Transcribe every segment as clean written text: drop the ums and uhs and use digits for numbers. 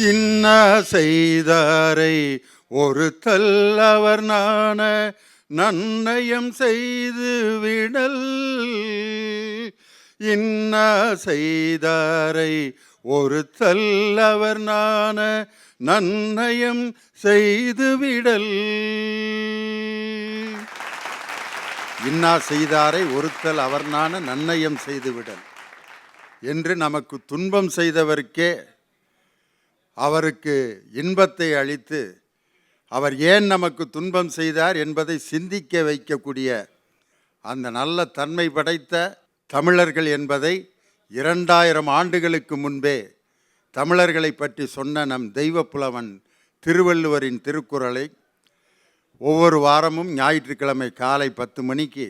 இன்னா செய்தாரை ஒருத்தல் அவர் நாண நன்னயம் செய்து விடல். இன்னா செய்தாரை ஒருத்தல் அவர் நாண நன்னயம் செய்து விடல். இன்னா செய்தாரை ஒருத்தல் அவர் நாண நன்னயம் செய்து விடல் என்று நமக்கு துன்பம் செய்தவருக்கே அவருக்கு இன்பத்தை அளித்து அவர் ஏன் நமக்கு துன்பம் செய்தார் என்பதை சிந்திக்க வைக்கக்கூடிய அந்த நல்ல தன்மை படைத்த தமிழர்கள் என்பதை 2000 ஆண்டுகளுக்கு முன்பே தமிழர்களை பற்றி சொன்ன நம் தெய்வப்புலவன் திருவள்ளுவரின் திருக்குறளை ஒவ்வொரு வாரமும் ஞாயிற்றுக்கிழமை காலை 10 மணிக்கு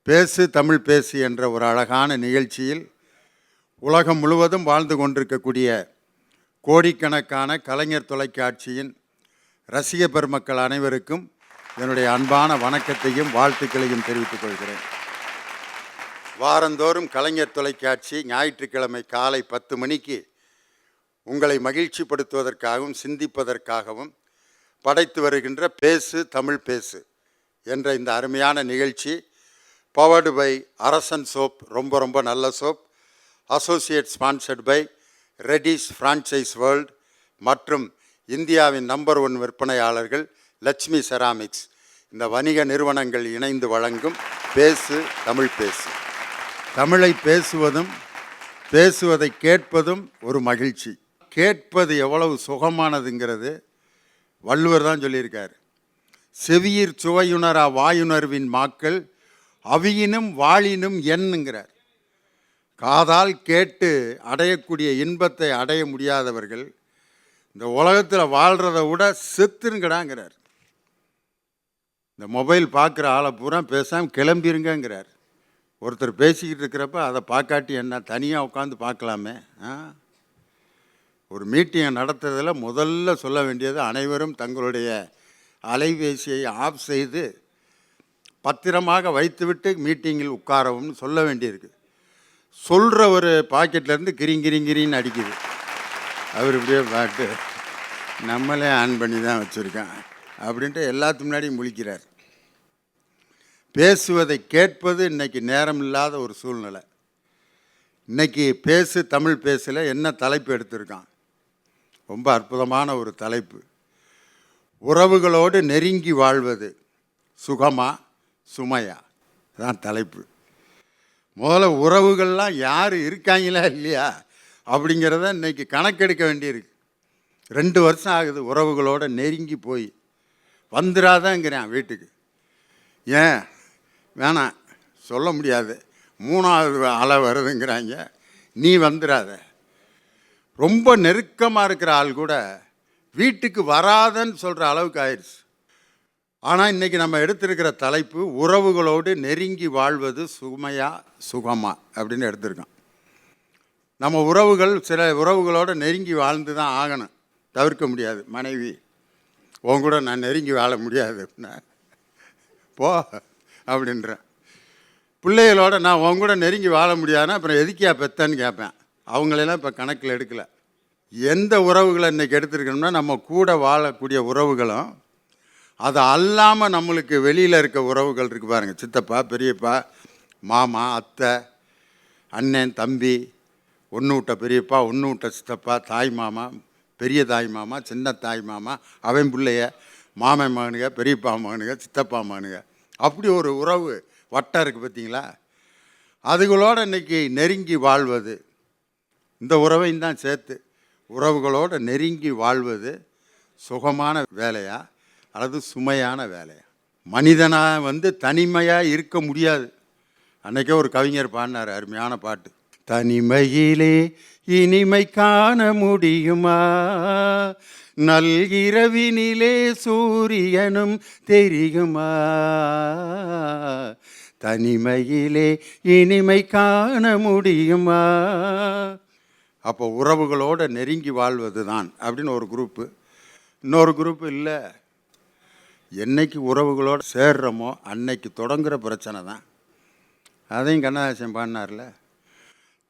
பேசு தமிழ் பேசு என்ற ஒரு அழகான நிகழ்ச்சியில் உலகம் முழுவதும் வாழ்ந்து கொண்டிருக்கக்கூடிய கோடிக்கணக்கான கலைஞர் தொலைக்காட்சியின் ரசிக பெருமக்கள் அனைவருக்கும் என்னுடைய அன்பான வணக்கத்தையும் வாழ்த்துக்களையும் தெரிவித்துக் கொள்கிறேன். வாரந்தோறும் கலைஞர் தொலைக்காட்சி ஞாயிற்றுக்கிழமை காலை 10 மணிக்கு உங்களை மகிழ்ச்சிப்படுத்துவதற்காகவும் சிந்திப்பதற்காகவும் படைத்து வருகின்ற பேசு தமிழ் பேசு என்ற இந்த அருமையான நிகழ்ச்சி பவர்டு பை அரசன் சோப், ரொம்ப ரொம்ப நல்ல soap, associate sponsored by Reddy's franchise world மற்றும் இந்தியாவின் நம்பர் 1 விற்பனையாளர்கள் லட்சுமி செராமிக்ஸ், இந்த வணிக நிறுவனங்கள் இணைந்து வழங்கும் பேசு தமிழ் பேசு. தமிழை பேசுவதும் பேசுவதை கேட்பதும் ஒரு மகிழ்ச்சி. கேட்பது எவ்வளவு சுகமானதுங்கிறது வள்ளுவர் தான் சொல்லியிருக்கார். செவியிற் சுவையுணரா வாயுணர்வின் மாக்கள் அவியினும் வாழினும் என்கிறார். காதால் கேட்டு அடையக்கூடிய இன்பத்தை அடைய முடியாதவர்கள் இந்த உலகத்தில் வாழ்கிறத விட செத்துருங்கடாங்கிறார். இந்த மொபைல் பார்க்குற ஆளை பூரா பேசாமல் கிளம்பிருங்கிறார். ஒருத்தர் பேசிக்கிட்டு இருக்கிறப்ப அதை பார்க்காட்டி என்ன, தனியாக உட்காந்து பார்க்கலாமே. ஒரு மீட்டிங்கை நடத்துறதில் முதல்ல சொல்ல வேண்டியது அனைவரும் தங்களுடைய அலைபேசியை ஆஃப் செய்து பத்திரமாக வைத்துவிட்டு மீட்டிங்கில் உட்காரவும்னு சொல்ல வேண்டியிருக்கு. சொல்கிற ஒரு பாக்கெட்லேருந்து கிரிங்கிரிங்கிரின்னு அடிக்குது. அவர் இப்படியே பாட்டு நம்மளே ஆன் பண்ணி தான் வச்சுருக்கான் அப்படின்ட்டு எல்லாத்துக்கு முன்னாடியும் முழிக்கிறார். பேசுவதை கேட்பது இன்றைக்கி நேரம் இல்லாத ஒரு சூழ்நிலை. இன்றைக்கி பேசு தமிழ் பேசல என்ன தலைப்பு எடுத்திருக்கான், ரொம்ப அற்புதமான ஒரு தலைப்பு. உறவுகளோடு நெருங்கி வாழ்வது சுகமா சுமையா தான் தலைப்பு. முதல்ல உறவுகள்லாம் யார் இருக்காங்களா இல்லையா அப்படிங்கிறத இன்றைக்கி கணக்கெடுக்க வேண்டியிருக்கு. 2 வருஷம் ஆகுது உறவுகளோடு நெருங்கி போய். வந்துடாதாங்கிறேன் வீட்டுக்கு. ஏன் வேணாம் சொல்ல முடியாது, 3வது அலை வருதுங்கிறாங்க, நீ வந்துடாத. ரொம்ப நெருக்கமாக இருக்கிற ஆள் கூட வீட்டுக்கு வராதன்னு சொல்கிற அளவுக்கு ஆயிடுச்சு. ஆனால் இன்றைக்கி நம்ம எடுத்திருக்கிற தலைப்பு உறவுகளோடு நெருங்கி வாழ்வது சுமையா சுகமா அப்படின்னு எடுத்திருக்கோம். நம்ம உறவுகள் சில உறவுகளோடு நெருங்கி வாழ்ந்து தான் ஆகணும், தவிர்க்க முடியாது. மனைவி உன் கூட நான் நெருங்கி வாழ முடியாது அப்படின்னா போ அப்படின்றேன். பிள்ளைகளோட நான் உன் கூட நெருங்கி வாழ முடியாதுன்னா அப்புறம் எதுக்கியா பெத்தன்னு கேட்பேன். அவங்களெல்லாம் இப்போ கணக்கில் எடுக்கலை. எந்த உறவுகளை இன்றைக்கி எடுத்துருக்கணும்னா நம்ம கூட வாழக்கூடிய உறவுகளும் அது அல்லாமல் நம்மளுக்கு வெளியில் இருக்க உறவுகள் இருக்குது பாருங்கள். சித்தப்பா, பெரியப்பா, மாமா, அத்தை, அண்ணன், தம்பி, ஒன்று விட்ட பெரியப்பா, ஒன்று விட்ட சித்தப்பா, தாய் மாமா, பெரிய தாய் மாமா, சின்ன தாய் மாமா, அவன் பிள்ளைய, மாமன் மகனுங்க, பெரியப்பா மகனுங்க, சித்தப்பா மகனுங்க, அப்படி ஒரு உறவு வட்டம் இருக்குது பார்த்தீங்களா. அதுகளோடு இன்றைக்கி நெருங்கி வாழ்வது, இந்த உறவையும் தான் சேர்த்து உறவுகளோடு நெருங்கி வாழ்வது சுகமான வேலையா அல்லது சுமையான வேலையா? மனிதனாக தனிமையாக இருக்க முடியாது. அன்றைக்கே ஒரு கவிஞர் பாடினார் அருமையான பாட்டு. தனிமையிலே இனிமை காண முடியுமா, நல்கிரவினிலே சூரியனும் தெரியுமா, தனிமையிலே இனிமை காண முடியுமா. அப்போ உறவுகளோடு நெருங்கி வாழ்வது தான் அப்படின்னு ஒரு குரூப்பு. இன்னொரு குரூப்பு இல்லை, என்னைக்கு உறவுகளோடு சேர்றோமோ அன்னைக்கு தொடங்குகிற பிரச்சனை தான். அதையும் கண்ணதாசன் பாடினார்ல.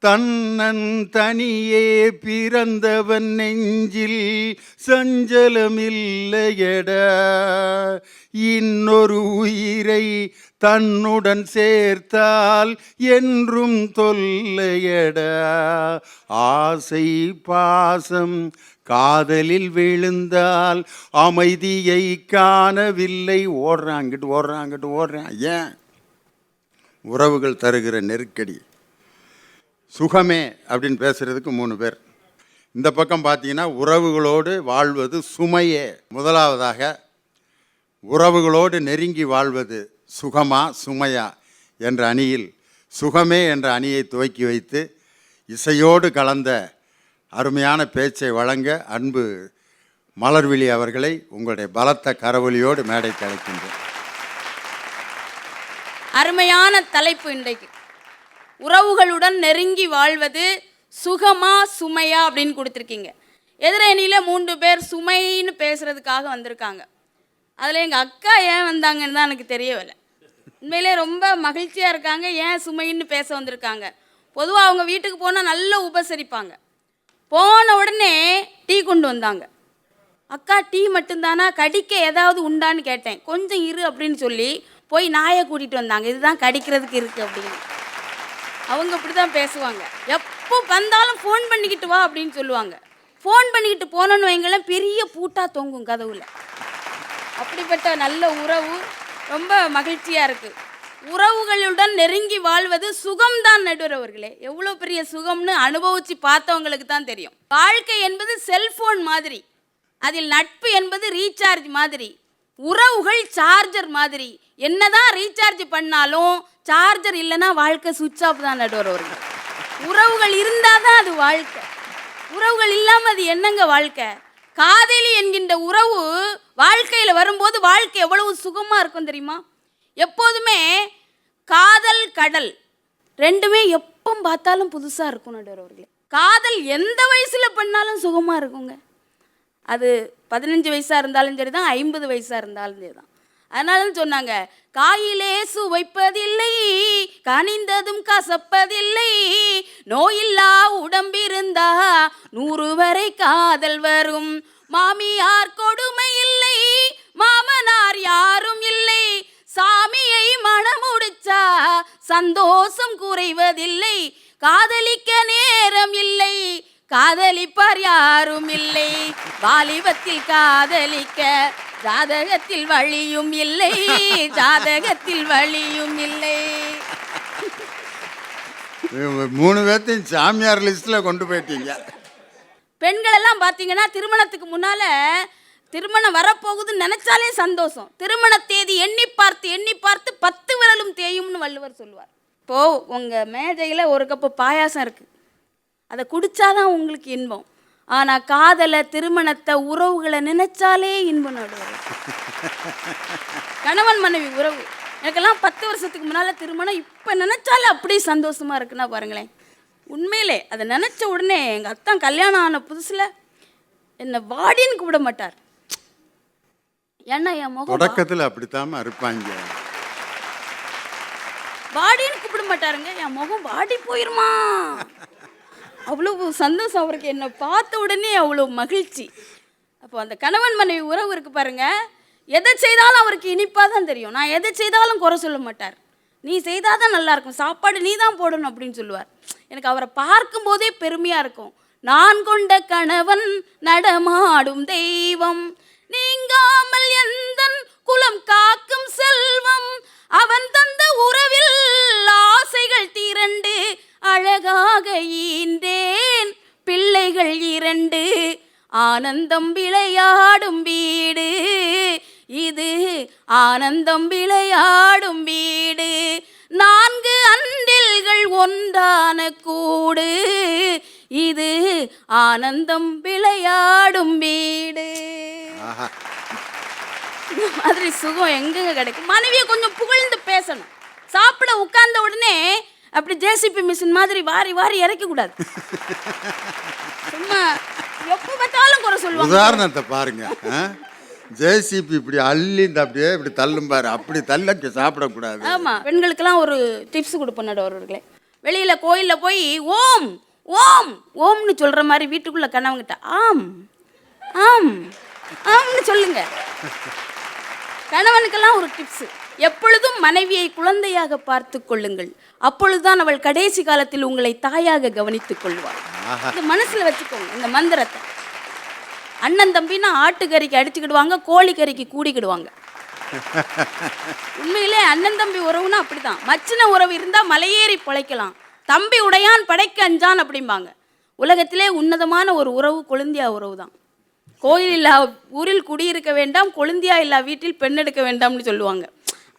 தன்னன் தனியே பிறந்தவன் நெஞ்சில் சஞ்சலமில்லையடா, இன்னொரு உயிரை தன்னுடன் சேர்த்தால் என்றும் தொல்லையடா, ஆசை பாசம் காதலில் விழுந்தால் அமைதியை காணவில்லை. ஓடுறான் அங்கிட்டு ஓடுறான் அங்கிட்டு ஓடுறான். ஏன்? உறவுகள் தருகிற நெருக்கடி. சுகமே அப்படின்னு பேசுகிறதுக்கு 3 பேர். இந்த பக்கம் பார்த்தீங்கன்னா உறவுகளோடு வாழ்வது சுமையே. முதலாவதாக உறவுகளோடு நெருங்கி வாழ்வது சுகமா சுமையா என்ற அணியில் சுகமே என்ற அணியை துவக்கி வைத்து இசையோடு கலந்த அருமையான பேச்சை வழங்க அன்பு மலர்விழி அவர்களை உங்களுடைய பலத்த கரவொலியோடு மேடைக்கு அழைக்கின்றேன். அருமையான தலைப்பு இன்றைக்கு. உறவுகளுடன் நெருங்கி வாழ்வது சுகமா சுமையா அப்படின்னு கொடுத்துருக்கீங்க. எதிரணியில் 3 பேர் சுமைன்னு பேசுகிறதுக்காக வந்திருக்காங்க. அதில் எங்கள் அக்கா ஏன் வந்தாங்கன்னு தான் எனக்கு தெரியவில்லை. உண்மையிலே ரொம்ப மகிழ்ச்சியாக இருக்காங்க. ஏன் சுமைன்னு பேச வந்திருக்காங்க? பொதுவாக அவங்க வீட்டுக்கு போனால் நல்லா உபசரிப்பாங்க. போன உடனே டீ கொண்டு வந்தாங்க. அக்கா டீ மட்டும்தானா, கடிக்க ஏதாவது உண்டான்னு கேட்டேன். கொஞ்சம் இரு அப்படின்னு சொல்லி போய் நாயை கூட்டிகிட்டு வந்தாங்க. இதுதான் கடிக்கிறதுக்கு இருக்குது அப்படின்னு. அவங்க அப்படி தான் பேசுவாங்க. எப்போ வந்தாலும் ஃபோன் பண்ணிக்கிட்டு வா அப்படின்னு சொல்லுவாங்க. ஃபோன் பண்ணிக்கிட்டு போனோன்னு வைங்களேன், பெரிய பூட்டாக தொங்கும் கதவுல. அப்படிப்பட்ட நல்ல உறவு ரொம்ப மகிழ்ச்சியாக இருக்குது. உறவுகளுடன் நெருங்கி வாழ்வது சுகம்தான் நடுவர் அவர்களே. எவ்வளோ பெரிய சுகம்னு அனுபவித்து பார்த்தவங்களுக்கு தான் தெரியும். வாழ்க்கை என்பது செல்ஃபோன் மாதிரி, அதில் நட்பு என்பது ரீசார்ஜ் மாதிரி, உறவுகள் சார்ஜர் மாதிரி. என்னதான் ரீசார்ஜ் பண்ணாலும் சார்ஜர் இல்லைன்னா வாழ்க்கை சுவிட்ச் ஆஃப் தான் நடுவர் அவர்கள். உறவுகள் இருந்தால் தான் அது வாழ்க்கை. உறவுகள் இல்லாமல் அது என்னங்க வாழ்க்கை? காதலி என்கின்ற உறவு வாழ்க்கையில் வரும்போது வாழ்க்கை எவ்வளவு சுகமாக இருக்கும் தெரியுமா? எப்போதுமே காதல் கடல் ரெண்டுமே எப்போ பார்த்தாலும் புதுசாக இருக்கும் நடுவர் அவர்களே. காதல் எந்த வயசில் பண்ணாலும் சுகமாக இருக்குங்க. அது 15 வயசாக இருந்தாலும் சரி தான், 50 வயசாக இருந்தாலும் சரி தான். அதனால தான் சொன்னாங்க, காயிலே சுவைப்பதில்லை கனிந்ததும் கசப்பதில்லை, நோயில்லா உடம்பிருந்தா 100 வரை காதல் வரும், மாமியார் கொடுமை இல்லை மாமனார் யாரும் இல்லை, சாமியை மணமுடிச்சா சந்தோஷம் குறைவதில்லை, காதலிக்க நேரம் இல்லை காதலிப்பார் யாரும் இல்லை, வாலிபத்தில் காதலிக்க ஜாதகத்தில் வழியும் இல்லை ஜாதகத்தில் வழியும் இல்லை. 3 பேர்த்தையும் சாமியார் லிஸ்ட்டில் கொண்டு போயிட்டீங்க. பெண்கள் எல்லாம் பார்த்தீங்கன்னா திருமணத்துக்கு முன்னால் திருமணம் வரப்போகுதுன்னு நினச்சாலே சந்தோஷம். திருமண தேதி எண்ணி பார்த்து 10 விரலும் தேயும்னு வள்ளுவர் சொல்லுவார். இப்போது உங்கள் மேஜையில் ஒரு கப்பு பாயாசம் இருக்குது, அதை குடித்தாதான் உங்களுக்கு இன்பம். ஆனால் காதலை, திருமணத்தை, உறவுகளை நினைச்சாலே இன்பம் நடுவர். கணவன் மனைவி உறவு எனக்கெல்லாம் 10 வருஷத்துக்கு முன்னால் திருமணம், இப்போ நினச்சாலே அப்படியே சந்தோஷமாக இருக்குன்னா பாருங்களேன். உண்மையிலே அதை நினச்ச உடனே எங்கள் அத்தான் கல்யாணம் ஆன புதுசில் என்னை வாடின்னு கூப்பிட மாட்டார். ஏன்னா என் முகம் தொடக்கத்தில் அப்படித்தாம இருப்பாங்க. வாடின்னு கூப்பிட மாட்டாருங்க. என் முகம் வாடி போயிருமா, அவ்வளவு சந்தோஷம் அவருக்கு. என்னை பார்த்த உடனே அவ்வளோ மகிழ்ச்சி. அப்போ அந்த கணவன் மனைவி உறவு இருக்கு பாருங்க, எதை செய்தாலும் அவருக்கு இனிப்பாக தான் தெரியும். நான் எதை செய்தாலும் குறை சொல்ல மாட்டார். நீ செய்தால் தான் நல்லாயிருக்கும், சாப்பாடு நீ தான் போடணும் அப்படின்னு சொல்லுவார். எனக்கு அவரை பார்க்கும்போதே பெருமையாக இருக்கும். நான் கொண்ட கணவன் நடமாடும் தெய்வம், நீங்காமல் எந்தன் குலம் காக்கும் செல்வம், அவன் தந்த உறவில் ஆசைகள் 2 அழகாக ஈன்றேன் பிள்ளைகள் 2, ஆனந்தம் விளையாடும் வீடு இது ஆனந்தம் விளையாடும் வீடு, 4 அன்றில்கள் ஒன்றான கூடு இது ஆனந்தம் விளையாடும் வீடு. இந்த மாதிரி சுகம் எங்கெங்க கிடைக்கும்? மனைவியை கொஞ்சம் புகழ்ந்து பேசணும். சாப்பிட உட்கார்ந்த உடனே அப்படி ஜேசிபி மிஷின் மாதிரி வாரி வாரி இறக்கக்கூடாது. சும்மா எப்போ பார்த்தாலும் குறை சொல்லுவாங்க. உதாரணத்தை பாருங்க, ஜேசிபி இப்படி அள்ளி இந்த அப்படியே இப்படி தள்ளும் பாரு, அப்படி தள்ள சாப்பிடக்கூடாது. ஆமாம், பெண்களுக்கெல்லாம் ஒரு டிப்ஸ் கொடுப்போம் நடுவர்களே. வெளியில் கோயிலில் போய் ஓம் ஓம் ஓம்னு சொல்கிற மாதிரி வீட்டுக்குள்ளே கணவன்கிட்ட ஆம் ஆம் ஆம்னு சொல்லுங்க. கணவனுக்கெல்லாம் ஒரு டிப்ஸு, எப்பொழுதும் மனைவியை குழந்தையாக பார்த்து கொள்ளுங்கள், அப்பொழுதுதான் அவள் கடைசி காலத்தில் உங்களை தாயாக கவனித்துக் கொள்வாள். இந்த மனசில் வச்சுக்கோங்க இந்த மந்திரத்தை. அண்ணன் தம்பின்னா ஆட்டுக்கறிக்கு அடிச்சுக்கிடுவாங்க, கோழிக்கறிக்கு கூடிக்கிடுவாங்க. உண்மையிலே அண்ணன் தம்பி உறவுனா அப்படிதான். மச்சின உறவு இருந்தால் மலையேறி பிழைக்கலாம், தம்பி உடையான் படைக்க அஞ்சான் அப்படிம்பாங்க. உலகத்திலே உன்னதமான ஒரு உறவு கொழுந்தியா உறவு தான். கோயில் இல்லா ஊரில் குடியிருக்க வேண்டாம், கொழுந்தியா இல்லா வீட்டில் பெண் எடுக்க வேண்டாம்னு சொல்லுவாங்க.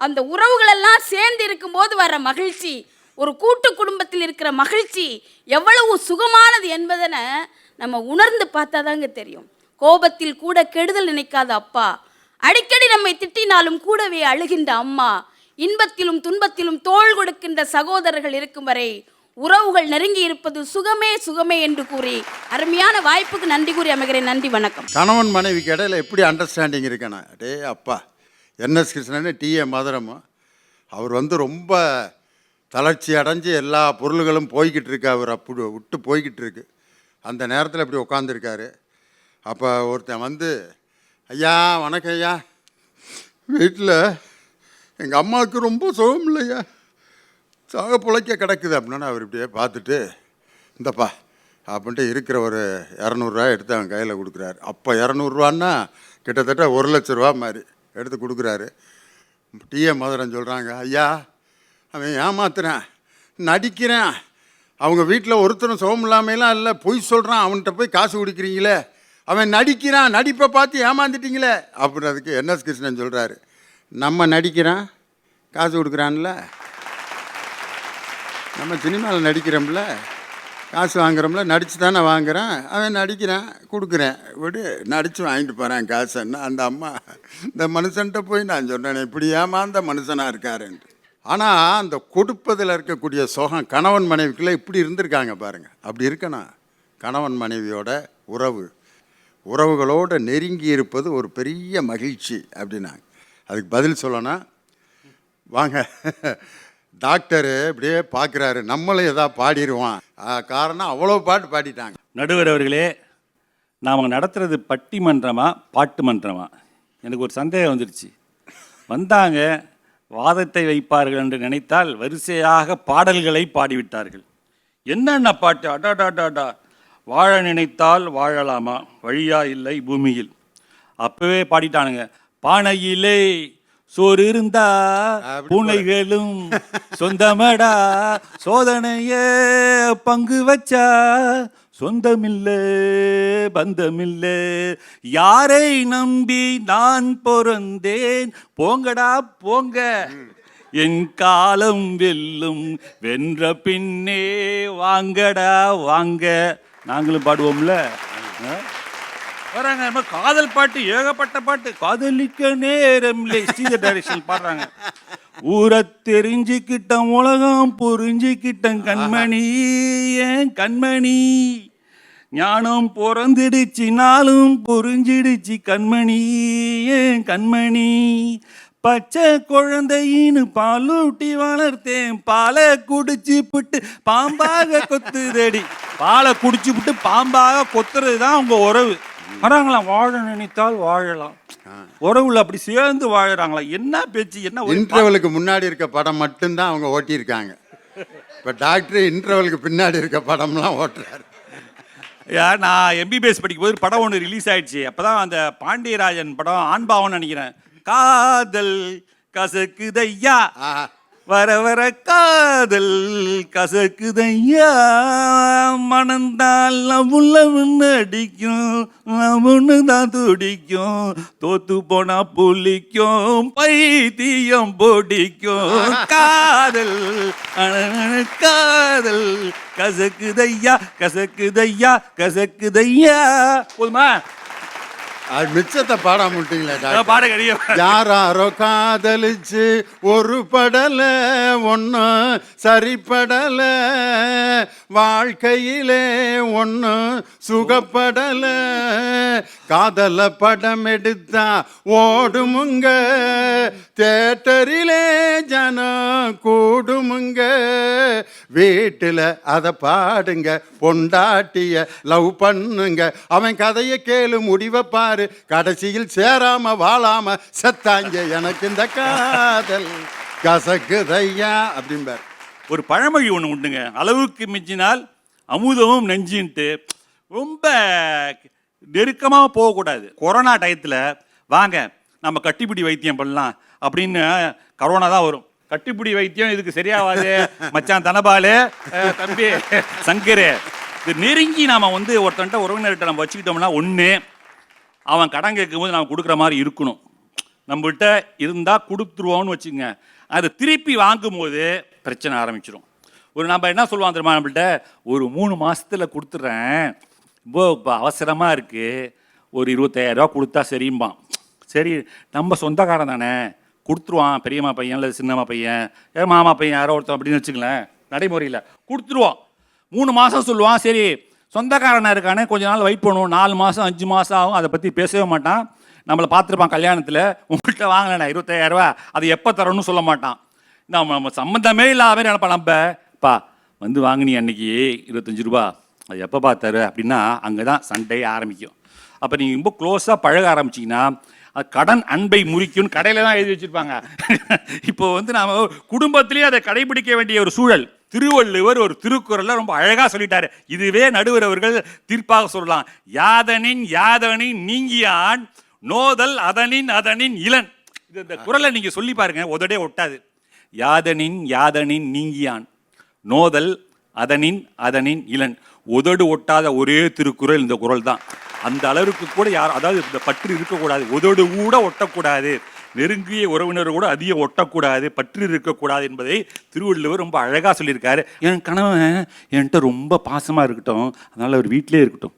அந்த உறவுகளெல்லாம் சேர்ந்து இருக்கும்போது வர மகிழ்ச்சி, ஒரு கூட்டு குடும்பத்தில் இருக்கிற மகிழ்ச்சி எவ்வளவு சுகமானது என்பதனை நம்ம உணர்ந்து பார்த்தா தாங்க தெரியும். கோபத்தில் கூட கெடுதல் நினைக்காத அப்பா, அடிக்கடி நம்மை திட்டினாலும் கூடவே அழுகின்ற அம்மா, இன்பத்திலும் துன்பத்திலும் தோள் கொடுக்கின்ற சகோதரர்கள் இருக்கும் வரை உறவுகள் நெருங்கி இருப்பது சுகமே சுகமே என்று கூறி அருமையான வாய்ப்புக்கு நன்றி கூறி அமைகிறேன். நன்றி, வணக்கம். கணவன் மனைவிக்கு இடையில எப்படி அண்டர்ஸ்டாண்டிங் இருக்கேண்ணா? டே அப்பா என்எஸ் கிருஷ்ணன் டிஏ மதுரமும் அவர் ரொம்ப தளர்ச்சி அடைஞ்சு எல்லா பொருள்களும் போய்கிட்டு இருக்கு, அவர் அப்படி விட்டு போய்கிட்டு இருக்கு. அந்த நேரத்தில் இப்படி உட்காந்துருக்காரு. அப்போ ஒருத்தன் ஐயா வணக்கம் ஐயா, வீட்டில் எங்கள் அம்மாவுக்கு ரொம்ப சுகம் இல்லையா, சாக பிழைக்க கிடக்குது அப்படின்னா அவர் இப்படியே பார்த்துட்டு இந்தப்பா அப்படின்ட்டு இருக்கிற ஒரு 200 எடுத்து அவன் கையில் கொடுக்குறாரு. அப்போ 200 கிட்டத்தட்ட 1,00,000 மாதிரி எடுத்து கொடுக்குறாரு. டிஏ மதுரன் சொல்கிறாங்க, ஐயா அவன் ஏமாத்துறான், நடிக்கிறேன், அவங்க வீட்டில் ஒருத்தரும் சுகம் இல்லாமலாம் இல்லை, பொய் சொல்கிறான், அவன்கிட்ட போய் காசு கொடுக்குறீங்களே, அவன் நடிக்கிறான், நடிப்பை பார்த்து ஏமாந்துட்டீங்களே அப்படின்றதுக்கு என்எஸ் கிருஷ்ணன் சொல்கிறாரு, நம்ம நடிக்கிறான் காசு கொடுக்குறான்ல, நம்ம சினிமாவில் நடிக்கிறோம்ல, காசு வாங்குறோம்ல, நடித்து தானே வாங்குறேன், அவன் நடிக்கிறான் கொடுக்குறேன், விடு நடித்து வாங்கிட்டு போகிறான் காசுன்னா அந்த அம்மா இந்த மனுஷன்ட்ட போய் நான் சொன்னேன் இப்படி ஏமாந்த மனுஷனாக இருக்காருன்ட்டு. ஆனால் அந்த கொடுப்பதில் இருக்கக்கூடிய சுகம் கணவன் மனைவிக்குள்ளே இப்படி இருந்திருக்காங்க பாருங்கள். அப்படி இருக்கணும் கணவன் மனைவியோட உறவுகளோடு நெருங்கி இருப்பது ஒரு பெரிய மகிழ்ச்சி அப்படின்னாங்க. அதுக்கு பதில் சொல்லணும் வாங்க. டாக்டரு இப்படியே பார்க்குறாரு, நம்மளும் எதா பாடிடுவான், காரணம் அவ்வளோ பாட்டு பாடிட்டாங்க. நடுவர் அவர்களே, நாம் நடத்துகிறது பட்டிமன்றமா பாட்டு மன்றமா? எனக்கு ஒரு சந்தேகம் வந்துடுச்சு. வந்தாங்க வாதத்தை வைப்பார்கள் என்று நினைத்தால் வரிசையாக பாடல்களை பாடிவிட்டார்கள். என்னென்ன பாட்டு! அடாடாடாடா, வாழ நினைத்தால் வாழலாமா, வழியா இல்லை பூமியில், அப்பவே பாடிட்டானுங்க. பானையிலே சோறு இருந்தா பூனைகளும் சொந்தமடா, சோதனைய பங்கு வச்சா சொந்தமில்ல பந்தமில்ல, யாரை நம்பி நான் பிறந்தேன், போங்கடா போங்க, என் காலம் வெல்லும், வென்ற பின்னே வாங்கடா வாங்க. நாங்களும் பாடுவோம்ல. வராங்க நம்ம காதல் பாட்டு, ஏகப்பட்ட பாட்டு, காதலிக்க நேரம் இல்லை, ஸ்ரீதர் டைரக்ஷன் பாடுறாங்க. ஊரை தெரிஞ்சுக்கிட்டேன், உலகம் புரிஞ்சுக்கிட்டேன் கண்மணி, ஏன் கண்மணி, ஞானம் பிறந்துடுச்சு, நாளும் புரிஞ்சிடுச்சு கண்மணி, ஏன் கண்மணி, பச்சை குழந்தையின்னு பாலூட்டி வளர்த்தேன், பாலை குடிச்சு புட்டு பாம்பாக கொத்துதடி, பாலை குடிச்சு புட்டு பாம்பாக கொத்துறது தான் உங்க உறவு. வராங்களாம், வாழ நினைத்தால் வாழலாம், உறவுல அப்படி சேர்ந்து வாழறாங்களா? என்ன பேச்சு! என்ன இன்டர்வலுக்கு முன்னாடி இருக்க படம் மட்டும்தான் அவங்க ஓட்டியிருக்காங்க. இப்போ டாக்டர் இன்டர்வலுக்கு பின்னாடி இருக்க படம்லாம் ஓட்டுறாரு. நான் எம்பிபிஎஸ் படிக்கும் போது படம் ஒன்று ரிலீஸ் ஆயிடுச்சு. அப்போதான் அந்த பாண்டியராஜன் படம் ஆண்பாவம்னு நினைக்கிறேன். காதல் கசக்குதையா, வர வர காதல் கசக்குதையா, மனந்தால் லவ்வுன்னு அடிக்கும், லவ்வுன்னு தான் துடிக்கும், தோத்து போனா புளிக்கும், பைத்தியம் பொடிக்கும், காதல் காதல் கசக்குதையா கசக்குதையா கசக்குதையா. போதுமா? அது மிச்சத்தை பாடாம விட்டீங்களா? பாட யாரோ காதலிச்சு ஒரு படல ஒன்றும் சரிப்படல, வாழ்க்கையிலே ஒன்றும் சுகப்படல, காதல படம் எடுத்தா ஓடுமுங்க, தேட்டரிலே ஜனம் கூடுமுங்க, வீட்டில் அதை பாடுங்க, பொண்டாட்டிய லவ் பண்ணுங்க, அவன் கதையை கேளு முடிவை பாரு, கடைசியில் சேராம வாழாம செத்தாங்க, எனக்கு இந்த காதல் கசக்குதையா அப்படிம்பார். ஒரு பழமொழி ஒன்று உண்டுங்க, அளவுக்கு மிஞ்சினால் அமுதமும் நெஞ்சின்ட்டு. ரொம்ப நெருக்கமாக போகக்கூடாது. கொரோனா டயத்தில் வாங்க நம்ம கட்டிப்பிடி வைத்தியம் பண்ணலாம் அப்படின்னு கரோனா தான் வரும். கட்டிப்பிடி வைத்தியம் இதுக்கு சரியாகாது மச்சான் தனபாலு, தம்பி சங்கரு, இது நெருங்கி நாம் ஒருத்தன்ட்ட உறவினர்கிட்ட நம்ம வச்சுக்கிட்டோம்னா ஒன்று, அவன் கடன் கேட்கும்போது நாம் கொடுக்குற மாதிரி இருக்கணும். நம்மகிட்ட இருந்தால் கொடுத்துருவோம்னு வச்சுங்க, அதை திருப்பி வாங்கும்போது பிரச்சனை ஆரம்பிச்சிடும். நம்ம என்ன சொல்லுவான் தெரியுமா, நம்மள்கிட்ட ஒரு 3 மாதத்தில் கொடுத்துட்றேன், இப்போ அவசரமாக இருக்குது, ஒரு 25,000 ரூபா கொடுத்தா சரிம்பான். சரி நம்ம சொந்தக்காரன் தானே, கொடுத்துருவான், பெரியம்மா பையன் இல்லை சின்னம்மா பையன், மாமா பையன் யாரோ ஒருத்தன் அப்படின்னு வச்சுங்களேன், நடைமுறையில் கொடுத்துருவான். 3 மாதம் சொல்லுவான், சரி சொந்தக்காரனாக இருக்கானே கொஞ்ச நாள் வெயிட் பண்ணுவோம், 4 மாதம் 5 மாதம் ஆகும், அதை பற்றி பேசவே மாட்டான். நம்மளை பார்த்துருப்பான் கல்யாணத்தில், உங்கள்கிட்ட வாங்கினேண்ணா 25,000 ரூபா, அது எப்போ தரணும்னு சொல்ல மாட்டான். நம்ம சம்மந்தமே இல்லாத மாதிரி நினைப்பா, நம்மப்பா வாங்கினி அன்னைக்கு 25 ரூபா, அது எப்போ பார்த்தாரு அப்படின்னா அங்கே தான் சண்டே ஆரம்பிக்கும். அப்போ நீங்கள் ரொம்ப க்ளோஸாக பழக ஆரம்பிச்சிங்கன்னா அது கடன் அன்பை முறிக்கும்னு கடையில் தான் எழுதி வச்சுருப்பாங்க. இப்போ நாம் குடும்பத்திலேயே அதை கடைபிடிக்க வேண்டிய ஒரு சூழல். திருவள்ளுவர் ஒரு திருக்குறளில் ரொம்ப அழகாக சொல்லிட்டாரு. இதுவே நடுவர் அவர்கள் தீர்ப்பாக சொல்லலாம். யாதனின் யாதனின் நீங்கியான் நோதல் அதனின் அதனின் இளன். இந்த குறளை நீங்கள் சொல்லி பாருங்க, உதடே ஒட்டாது. யாதனின் யாதனின் நீங்கியான் நோதல் அதனின் அதனின் இளன். உதடு ஒட்டாத ஒரே திருக்குறள் இந்த குறள் தான். அந்த அளவுக்கு கூட அதாவது இந்த பற்று இருக்கக்கூடாது, உதடு கூட ஒட்டக்கூடாது, நெருங்கிய உறவினர் கூட அதிகம் ஒட்டக்கூடாது, பற்று இருக்கக்கூடாது என்பதை திருவள்ளுவர் ரொம்ப அழகாக சொல்லியிருக்காரு. என் கணவன் என்கிட்ட ரொம்ப பாசமாக இருக்கட்டும், அதனால் அவர் வீட்டிலே இருக்கட்டும்,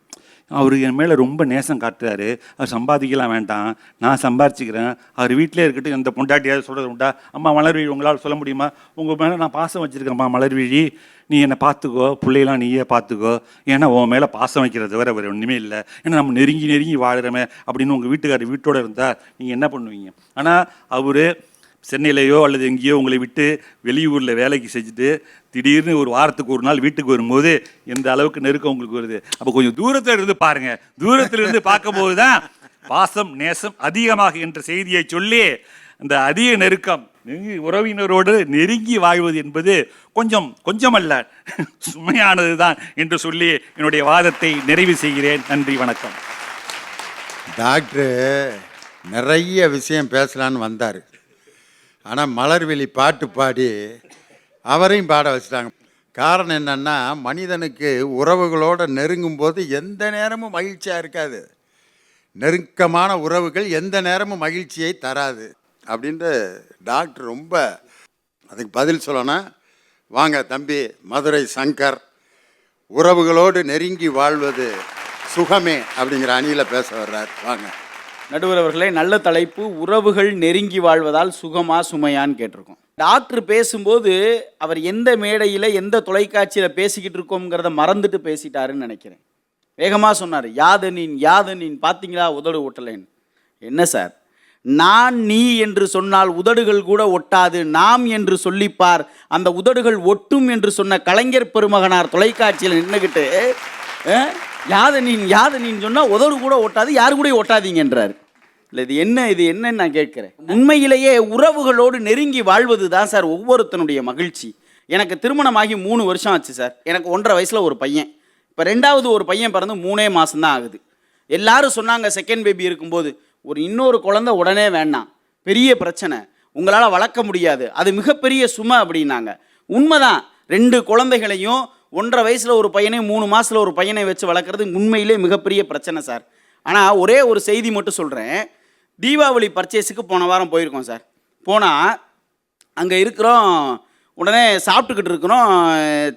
அவர் என் மேலே ரொம்ப நேசம் காட்டுறாரு, அவர் சம்பாதிக்கலாம் வேண்டாம், நான் சம்பாதிச்சுக்கிறேன், அவர் வீட்டிலே இருக்கட்டும். எந்த பொண்டாட்டியாவது சொல்கிறது உண்டா, அம்மா மலர்விழி உங்களால் சொல்ல முடியுமா, உங்கள் மேலே நான் பாசம் வச்சுருக்கேன்ம்மா மலர்விழி, நீ என்னை பார்த்துக்கோ, பிள்ளையெல்லாம் நீயே பார்த்துக்கோ, ஏன்னா உன் மேலே பாசம் வைக்கிறத தவிர வேறு ஒன்றுமே இல்லை, ஏன்னா நம்ம நெருங்கி நெருங்கி வாழுறமே அப்படின்னு உங்கள் வீட்டுக்காரர் வீட்டோடு இருந்தால் நீங்கள் என்ன பண்ணுவீங்க? ஆனால் அவர் சென்னையிலையோ அல்லது எங்கேயோ உங்களை விட்டு வெளியூரில் வேலைக்கு செஞ்சுட்டு திடீர்னு ஒரு வாரத்துக்கு ஒரு நாள் வீட்டுக்கு வரும்போது எந்த அளவுக்கு நெருக்கம் உங்களுக்கு வருது. அப்போ கொஞ்சம் தூரத்தில் இருந்து பாருங்கள், தூரத்தில் இருந்து பார்க்கும்போது தான் பாசம் நேசம் அதிகமாக என்ற செய்தியை சொல்லி அந்த அதிக நெருக்கம் உறவினரோடு நெருங்கி வாழ்வது என்பது கொஞ்சமல்ல சுமையானது தான் என்று சொல்லி என்னுடைய வாதத்தை நிறைவு செய்கிறேன். நன்றி, வணக்கம். டாக்டரு நிறைய விஷயம் பேசலான்னு வந்தார், ஆனால் மலர்விழி பாட்டு பாடி அவரையும் பாட வச்சுட்டாங்க. காரணம் என்னன்னா, மனிதனுக்கு உறவுகளோடு நெருங்கும் போது எந்த நேரமும் மகிழ்ச்சியாக இருக்காது, நெருக்கமான உறவுகள் எந்த நேரமும் மகிழ்ச்சியை தராது அப்படின்ட்டு டாக்டர் ரொம்ப அதுக்கு பதில் சொல்லணும். வாங்க தம்பி மதுரை சங்கர், உறவுகளோடு நெருங்கி வாழ்வது சுகமே அப்படிங்கிற அணியில் பேச வர்றார். வாங்க. நடுவர் அவர்களே, நல்ல தலைப்பு, உறவுகள் நெருங்கி வாழ்வதால் சுகமா சுமையான்னு கேட்டிருக்கோம். டாக்டர் பேசும்போது அவர் எந்த மேடையில் எந்த தொலைக்காட்சியில் பேசிக்கிட்டு இருக்கோங்கிறத மறந்துட்டு பேசிட்டாருன்னு நினைக்கிறேன். வேகமாக சொன்னார், யாதனின் யாதனின் பார்த்தீங்களா உதடு ஒட்டலைன்னு. என்ன சார், நான் நீ என்று சொன்னால் உதடுகள் கூட ஒட்டாது, நாம் என்று சொல்லிப்பார் அந்த உதடுகள் ஒட்டும் என்று சொன்ன கலைஞர் பெருமகனார் தொலைக்காட்சியில் நின்றுக்கிட்டு யாதனின் யாதனின் சொன்னால் உதடு கூட ஒட்டாது, யாரு கூட ஒட்டாதீங்கன்றார். இல்லை இது என்னன்னு நான் கேட்குறேன். உண்மையிலேயே உறவுகளோடு நெருங்கி வாழ்வது தான் சார் ஒவ்வொருத்தனுடைய மகிழ்ச்சி. எனக்கு திருமணமாகி 3 வருஷம் ஆச்சு சார். எனக்கு 1.5 வயசில் ஒரு பையன், இப்போ 2வது ஒரு பையன் பிறந்து 3 மாதம் தான் ஆகுது. எல்லாரும் சொன்னாங்க செகண்ட் பேபி இருக்கும்போது, இன்னொரு குழந்தை உடனே வேண்டாம், பெரிய பிரச்சனை, உங்களால் வளர்க்க முடியாது, அது மிகப்பெரிய சுமை அப்படின்னாங்க. உண்மைதான், 2 குழந்தைகளையும் 1.5 வயசில் ஒரு பையனை 3 மாதத்தில் ஒரு பையனை வச்சு வளர்க்குறது உண்மையிலே மிகப்பெரிய பிரச்சனை சார். ஆனால் ஒரே ஒரு செய்தி மட்டும் சொல்கிறேன். தீபாவளி பர்ச்சேஸுக்கு போன வாரம் போயிருக்கோம் சார். போனால் அங்கே இருக்கிறோம், உடனே சாப்பிட்டுக்கிட்டு இருக்கிறோம்.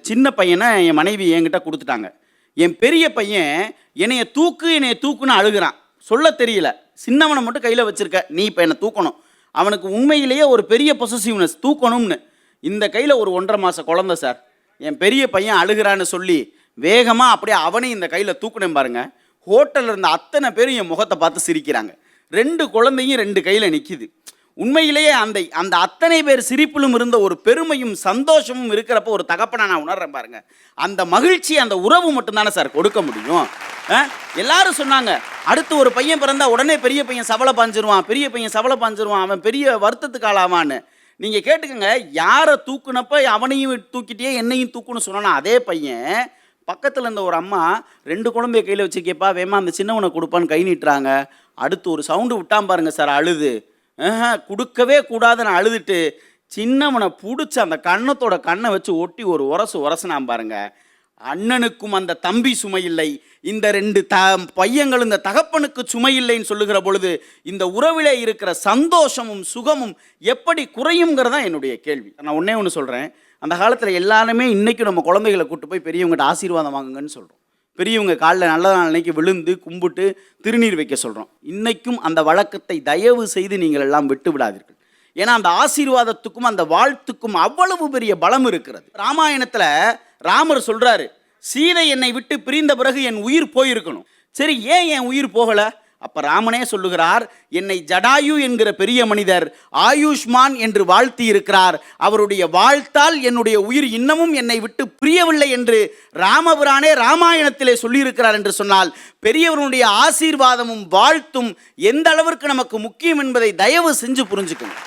சின்ன பையனை என் மனைவி என்கிட்ட கொடுத்துட்டாங்க. என் பெரிய பையன் என்னைய தூக்குன்னு அழுகிறான். சொல்ல தெரியல, சின்னவனை மட்டும் கையில் வச்சுருக்க, நீ இப்போ என்னை தூக்கணும். அவனுக்கு உண்மையிலேயே ஒரு பெரிய பொசசிவ்னஸ், தூக்கணும்னு. இந்த கையில் ஒரு 1.5 மாத குழந்தை சார். என் பெரிய பையன் அழுகிறான்னு சொல்லி வேகமாக அப்படியே அவனையும் இந்த கையில் தூக்குனேன் பாருங்க. ஹோட்டலில் இருந்த அத்தனை பேரும் என் முகத்தை பார்த்து சிரிக்கிறாங்க. 2 குழந்தையும் 2 கையில் நிற்கிது. உண்மையிலேயே அந்த அந்த அத்தனை பேர் சிரிப்பிலும் இருந்த ஒரு பெருமையும் சந்தோஷமும் இருக்கிறப்ப ஒரு தகப்பனை நான் உணர்றேன் பாருங்க. அந்த மகிழ்ச்சி அந்த உறவு மட்டும்தானே சார் கொடுக்க முடியும். எல்லாரும் சொன்னாங்க அடுத்து ஒரு பையன் பிறந்தா உடனே பெரிய பையன் சவலை பாஞ்சிருவான், பெரிய பையன் சவலை பாஞ்சிருவான், அவன் பெரிய வருத்தத்துக்கு ஆளாவான்னு. நீங்கள் கேட்டுக்கோங்க, யாரை தூக்குனப்ப அவனையும் தூக்கிட்டே என்னையும் தூக்குன்னு சொன்னா அதே பையன் பக்கத்தில் இருந்த ஒரு அம்மா 2 குழந்தைய கையில் வச்சுக்கப்பா வேமா அந்த சின்னவனை கொடுப்பான்னு கை நீட்டுறாங்க. அடுத்து ஒரு சவுண்டு விட்டான் பாருங்க சார், அழுது கொடுக்கவே கூடாதுன்னு அழுதுட்டு சின்னவனை பிடிச்சி அந்த கண்ணத்தோட கண்ணை வச்சு ஒட்டி ஒரு உரசுனான் பாருங்க. அண்ணனுக்கும் அந்த தம்பி சுமையில்லை, இந்த 2 பையங்கள் இந்த தகப்பனுக்கு சுமையில்லைன்னு சொல்லுகிற பொழுது இந்த உறவிலே இருக்கிற சந்தோஷமும் சுகமும் எப்படி குறையுங்கிறதான் என்னுடைய கேள்வி. நான் ஒன்றே ஒன்று சொல்கிறேன், அந்த காலத்தில் எல்லாருமே இன்றைக்கும் நம்ம குழந்தைகளை கூட்டு போய் பெரியவங்ககிட்ட ஆசீர்வாதம் வாங்குங்கன்னு சொல்கிறோம். பெரியவங்க காலில் நல்ல நாள் அன்னைக்கு விழுந்து கும்பிட்டு திருநீர் வைக்க சொல்கிறோம். இன்றைக்கும் அந்த வழக்கத்தை தயவு செய்து நீங்கள் எல்லாம் விட்டு விடாதீர்கள். ஏன்னா அந்த ஆசீர்வாதத்துக்கும் அந்த வாழ்த்துக்கும் அவ்வளவு பெரிய பலம் இருக்கிறது. ராமாயணத்தில் ராமர் சொல்கிறாரு, சீதை என்னை விட்டு பிரிந்த பிறகு என் உயிர் போயிருக்கணும். சரி, ஏன் என் உயிர் போகலை? அப்போ ராமனே சொல்லுகிறார், என்னை ஜடாயு என்கிற பெரிய மனிதர் ஆயுஷ்மான் என்று வாழ்த்தி இருக்கிறார், அவருடைய வாழ்த்தால் என்னுடைய உயிர் இன்னமும் என்னை விட்டு பிரியவில்லை என்று ராமபிரானே ராமாயணத்திலே சொல்லியிருக்கிறார் என்று சொன்னால் பெரியவருடைய ஆசீர்வாதமும் வாழ்த்தும் எந்த அளவிற்கு நமக்கு முக்கியம் என்பதை தயவு செஞ்சு புரிஞ்சுக்கணும்.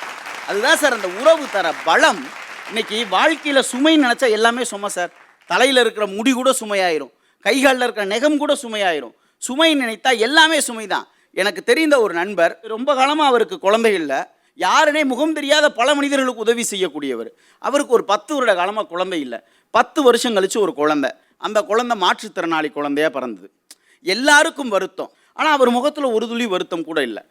அதுதான் சார் அந்த உறவு தர பலம். இன்னைக்கு வாழ்க்கையில் சுமைன்னு நினச்சா எல்லாமே சுமை சார். தலையில் இருக்கிற முடி கூட சுமையாயிரும், கைகளில் இருக்கிற நெகம் கூட சுமையாயிரும். சுமை நினைத்தா எல்லாமே சுமை தான். எனக்கு தெரிந்த ஒரு நண்பர், ரொம்ப காலமாக அவருக்கு குழந்தைகள் இல்லை, யாருனே முகம் தெரியாத பல மனிதர்களுக்கு உதவி செய்யக்கூடியவர். அவருக்கு ஒரு 10 வருட காலமாக குழந்தை இல்லை. 10 வருஷம் கழித்து ஒரு குழந்தை, அந்த குழந்தை மாற்றுத்திறனாளி குழந்தையாக பிறந்தது. எல்லாருக்கும் வருத்தம், ஆனால் அவர் முகத்தில் ஒரு துளி வருத்தம் கூட இல்லை.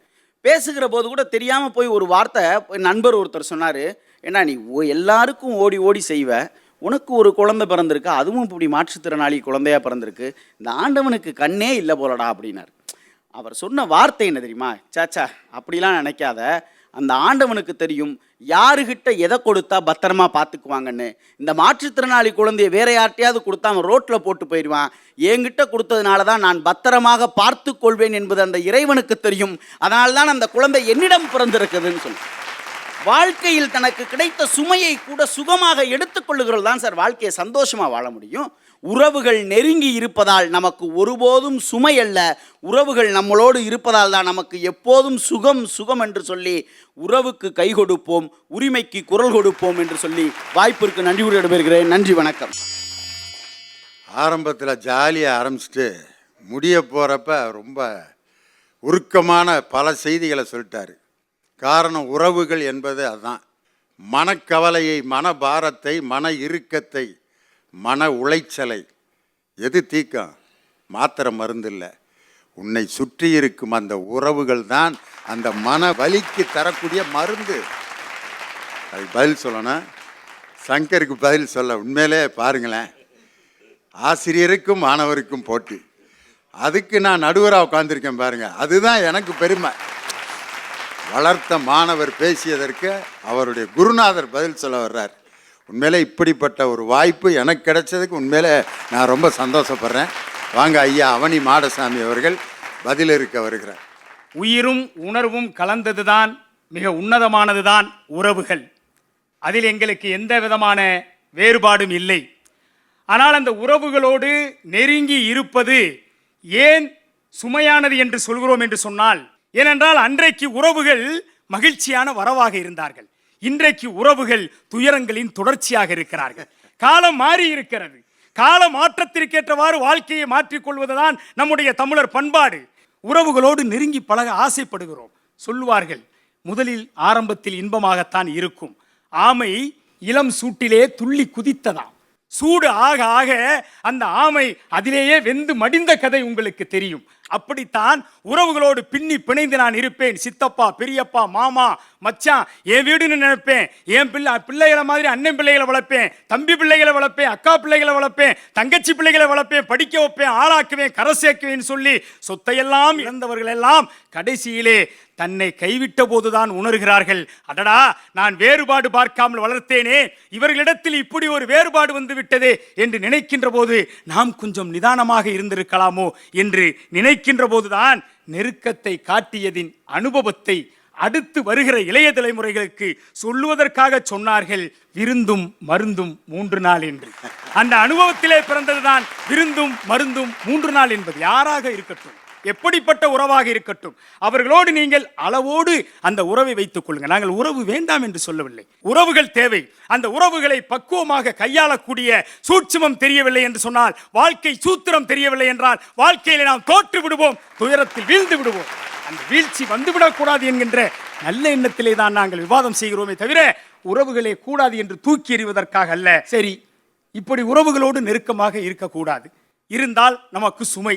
பேசுகிற போது கூட தெரியாமல் போய் ஒரு வார்த்தை நண்பர் ஒருத்தர் சொன்னார், ஏன்னா நீ எல்லாருக்கும் ஓடி ஓடி செய்வ, உனக்கு ஒரு குழந்தை பிறந்திருக்கு, அதுவும் இப்படி மாற்றுத்திறனாளி குழந்தையாக பிறந்திருக்கு, இந்த ஆண்டவனுக்கு கண்ணே இல்லை போலடா அப்படின்னார். அவர் சொன்ன வார்த்தை என்ன தெரியுமா? சாச்சா அப்படிலாம் நினைக்காத, அந்த ஆண்டவனுக்கு தெரியும் யாருக்கிட்ட எதை கொடுத்தா பத்திரமா பார்த்துக்குவாங்கன்னு. இந்த மாற்றுத்திறனாளி குழந்தைய வேற யார்ட்டையாவது கொடுத்தா அவன் ரோட்டில் போட்டு போயிடுவான், என்கிட்ட கொடுத்ததுனால தான் நான் பத்திரமாக பார்த்து கொள்வேன் என்பது அந்த இறைவனுக்கு தெரியும், அதனால தான் அந்த குழந்தை என்னிடம் பிறந்திருக்குதுன்னு சொல்லி வாழ்க்கையில் தனக்கு கிடைத்த சுமையை கூட சுகமாக எடுத்துக்கொள்ளுகிறது தான் சார் வாழ்க்கையை சந்தோஷமாக வாழ முடியும். உறவுகள் நெருங்கி இருப்பதால் நமக்கு ஒருபோதும் சுமை அல்ல, உறவுகள் நம்மளோடு இருப்பதால் தான் நமக்கு எப்போதும் சுகம் சுகம் என்று சொல்லி உறவுக்கு கை கொடுப்போம், உரிமைக்கு குரல் கொடுப்போம் என்று சொல்லி வாய்ப்பிற்கு நன்றி கூறி விடைபெறுகிறேன். நன்றி, வணக்கம். ஆரம்பத்தில் ஜாலியாக ஆரம்பிச்சுட்டு முடிய போகிறப்ப ரொம்ப உருக்கமான பல செய்திகளை சொல்லிட்டாரு. காரணம் உறவுகள் என்பது அதுதான். மனக்கவலையை, மனபாரத்தை, மன இறுக்கத்தை, மன உளைச்சலை எது தீர்க்கும்? மாத்திரை மருந்து இல்லை, உன்னை சுற்றி இருக்கும் அந்த உறவுகள் தான் அந்த மன வலிக்கு தரக்கூடிய மருந்து. அது பதில் சொல்லணும், சங்கருக்கு பதில் சொல்ல. உண்மையிலே பாருங்களேன், ஆசிரியருக்கும் மாணவருக்கும் போட்டி, அதுக்கு நான் நடுவராக உட்காந்துருக்கேன் பாருங்க, அதுதான் எனக்கு பெருமை. வளர்த்த மாணவர் பேசியதற்கு அவருடைய குருநாதர் பதில் சொல்ல வர்றார். உண்மையிலே இப்படிப்பட்ட ஒரு வாய்ப்பு எனக்கு கிடைச்சதுக்கு உண்மையிலே நான் ரொம்ப சந்தோஷப்படுறேன். வாங்க ஐயா அவனி மாடசாமி அவர்கள் பதில் இருக்க வருகிறார். உயிரும் உணர்வும் கலந்ததுதான் மிக உன்னதமானதுதான் உறவுகள். அதில் எங்களுக்கு எந்த விதமான வேறுபாடும் இல்லை. ஆனால் அந்த உறவுகளோடு நெருங்கி இருப்பது ஏன் சுமையானது என்று சொல்கிறோம் என்று சொன்னால், ஏனென்றால் அன்றைக்கு உறவுகள் மகிழ்ச்சியான வரவாக இருந்தார்கள், இன்றைக்கு உறவுகள் துயரங்களின் தொடர்ச்சியாக இருக்கிறார்கள். காலம் மாறி இருக்கிறது, கால மாற்றத்திற்கேற்றவாறு வாழ்க்கையை மாற்றிக்கொள்வதுதான் நம்முடைய தமிழர் பண்பாடு. உறவுகளோடு நெருங்கி பழக ஆசைப்படுகிறோம். சொல்லுவார்கள், முதலில் ஆரம்பத்தில் இன்பமாகத்தான் இருக்கும், ஆமை இளம் சூட்டிலே துள்ளி குதித்ததாம், சூடு ஆக ஆக அந்த ஆமை அதிலேயே வெந்து மடிந்த கதை உங்களுக்கு தெரியும். அப்படித்தான் உறவுகளோடு பின்னி பிணைந்து நான் இருப்பேன். சித்தப்பா, பெரியப்பா, மாமா, மச்சான், என் வீடுன்னு நினைப்பேன். என் பிள்ளைகளை மாதிரி அண்ணன் பிள்ளைகளை வளர்ப்பேன், தம்பி பிள்ளைகளை வளர்ப்பேன், அக்கா பிள்ளைகளை வளர்ப்பேன், தங்கச்சி பிள்ளைகளை வளர்ப்பேன், படிக்க வைப்பேன், ஆளாக்குவேன், கரை சேர்க்குவேன் சொல்லி சொத்தையெல்லாம் இழந்தவர்கள் எல்லாம் கடைசியிலே தன்னை கைவிட்ட போதுதான் உணர்கிறார்கள், அடடா நான் வேறுபாடு பார்க்காமல் வளர்த்தேனே, இவர்களிடத்தில் இப்படி ஒரு வேறுபாடு வந்து விட்டதே என்று நினைக்கின்ற போது நாம் கொஞ்சம் நிதானமாக இருந்திருக்கலாமோ என்று நினைக்கின்ற போதுதான் நெருக்கத்தை காட்டியதின் அனுபவத்தை அடுத்து வருகிற இளைய தலைமுறைகளுக்கு சொல்லுவதற்காக சொன்னார்கள் விருந்தும் மருந்தும் 3 நாள் என்று. அந்த அனுபவத்திலே பிறந்ததுதான் விருந்தும் மருந்தும் 3 நாள் என்பது. யாராக இருக்கட்டும், எப்படிப்பட்ட உறவாக இருக்கட்டும், அவர்களோடு நீங்கள் அளவோடு அந்த உறவை வைத்துக் கொள்ளுங்கள். நாங்கள் உறவு வேண்டாம் என்று சொல்லவில்லை, உறவுகள் தேவை. அந்த உறவுகளை பக்குவமாக கையாளக்கூடிய சூட்சுமம் தெரியவில்லை என்று சொன்னால், வாழ்க்கை சூத்திரம் தெரியவில்லை என்றால் வாழ்க்கையில நாம் தோற்று விடுவோம், துயரத்தில் வீழ்ந்து விடுவோம். அந்த வீழ்ச்சி வந்துவிடக்கூடாது என்கின்ற நல்ல எண்ணத்திலே தான் நாங்கள் விவாதம் செய்கிறோமே தவிர உறவுகளே கூடாது என்று தூக்கி எறிவதற்காக அல்ல. சரி, இப்படி உறவுகளோடு நெருக்கமாக இருக்கக்கூடாது, இருந்தால் நமக்கு சுமை,